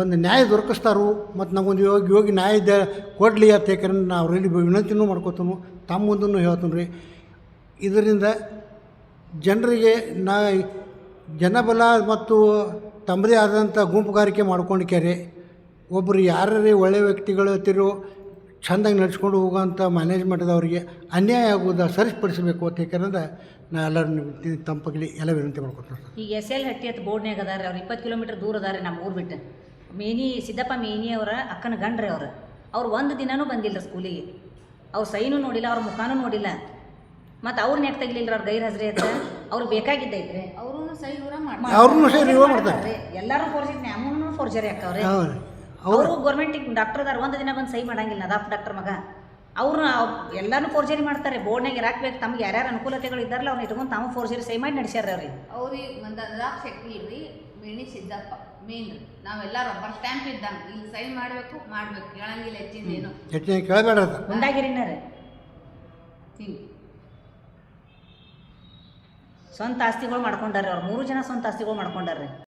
ಒಂದು ನ್ಯಾಯ ದೊರಕಿಸ್ತಾರೋ ಮತ್ತು ನಮಗೊಂದು ಯೋಗ್ಯ ನ್ಯಾಯ ಕೊಡಲಿ ಅಂತ ಯಾಕಂದ್ರೆ ನಾವು ಅವರಲ್ಲಿ ವಿನಂತಿನೂ ಮಾಡ್ಕೋತೀನಿ, ತಮ್ಮ ಮುಂದೂ ಹೇಳ್ತೀನಿ ರೀ. ಇದರಿಂದ ಜನರಿಗೆ ಜನಬಲ ಮತ್ತು ತಮ್ಮದೇ ಆದಂಥ ಗುಂಪುಗಾರಿಕೆ ಮಾಡ್ಕೊಂಡಿಕ್ಯಾರೆ. ಒಬ್ಬರು ಯಾರೇ ಒಳ್ಳೆಯ ವ್ಯಕ್ತಿಗಳು ಇರ್ತಿರೋ ಚೆಂದಾಗಿ ನಡೆಸ್ಕೊಂಡು ಹೋಗೋಂಥ ಮ್ಯಾನೇಜ್ಮೆಂಟ್ದವ್ರಿಗೆ ಅನ್ಯಾಯ ಆಗೋದು ಸರಿಪಡಿಸಬೇಕು ಅಂತ ಯಾಕಂದ್ರೆ ನಾ ಎಲ್ಲರೂ ತಂಪಗಲಿ ಎಲ್ಲ ವಿನಂತಿ ಮಾಡ್ಕೊತೀನಿ. ಈಗ SL ಹಟ್ಟಿ ಅಂತ ಬೋರ್ಡ್ನಾಗ ಅದಾರೆ. ಅವ್ರು 20 ಕಿಲೋಮೀಟ್ರ್ ದೂರ ಅದಾರೆ ನಮ್ಮ ಊರು ಬಿಟ್ಟು. ಸಿದ್ದಪ್ಪ ಮೇನಿ ಅವರ ಅಕ್ಕನ ಗಂಡ್ರಿ ಅವ್ರು ಒಂದು ದಿನವೂ ಬಂದಿಲ್ಲ ಸ್ಕೂಲಿಗೆ. ಅವ್ರ ಸೈನೂ ನೋಡಿಲ್ಲ, ಅವ್ರ ಮುಖಾನೂ ನೋಡಿಲ್ಲ. ಮತ್ತು ಅವ್ರನ್ನ ಯಾಕೆ ತೆಗಿಲಿಲ್ಲ ಅವ್ರ ಗೈರ್ ಹಾಜರಿ ಅಂತ ಅವ್ರು ಬೇಕಾಗಿದ್ದೈತ್ರಿ. ಅವ್ರೂ ಸೈ ಮಾಡ್ತಾರೆ. ಎಲ್ಲರೂ ಫೋರ್ಜರಿ, ನಮ್ಮೂ ಫೋರ್ಜರಿ ಅಕ್ಕವ್ರೆ. ಅವರು ಗೌರ್ಮೆಂಟಿಗೆ ಡಾಕ್ಟರ್ ಅದಾರ, ಒಂದು ದಿನ ಬಂದು ಸೈ ಮಾಡಂಗಿಲ್ಲ. ನದಾಫ್ ಡಾಕ್ಟರ್ ಮಗ ಅವ್ರು ಎಲ್ಲರೂ ಫೋರ್ಜರಿ ಮಾಡ್ತಾರೆ. ಬೋರ್ಡ್ನಾಗ ಇರಾಕ್ಬೇಕು ತಮ್ಗೆ ಯಾರ್ಯಾರು ಅನುಕೂಲತೆಗಳು ಇದ್ದಾರಲ್ಲ ಅವ್ರನ್ನ ಇಟ್ಕೊಂಡು ತಾವು ಫೋರ್ಜರಿ ಸೈ ಮಾಡಿ ನಡೆಸ್ಯಾರ ಅವ್ರಿಗೆ ಒಂದು ನದಾಫ್ ಶಕ್ತಿ ಇಲ್ರಿ, ಮೇಣಿ ಸಿದ್ದಪ್ಪ ಮೇನ್ ರೀ. ನಾವೆಲ್ಲ ರಬ್ಬರ್ ಸ್ಟ್ಯಾಂಪ್ ಇದ್ದಂಗೆ ಇಲ್ಲಿ ಸೈ ಮಾಡಬೇಕು ಕೇಳಂಗಿಲ್ಲ ಹೆಚ್ಚಿಂದ ಏನು ಕೇಳಬೇಡ ಗುಂಡಾಗಿರಿನ ರೀ. ಹಿಂಗೆ ಸ್ವಂತ ಆಸ್ತಿಗಳು ಮಾಡ್ಕೊಂಡಾರೆ ಅವ್ರು. 3 ಜನ ಸ್ವಂತ ಆಸ್ತಿಗಳು ಮಾಡ್ಕೊಂಡಾರೆ.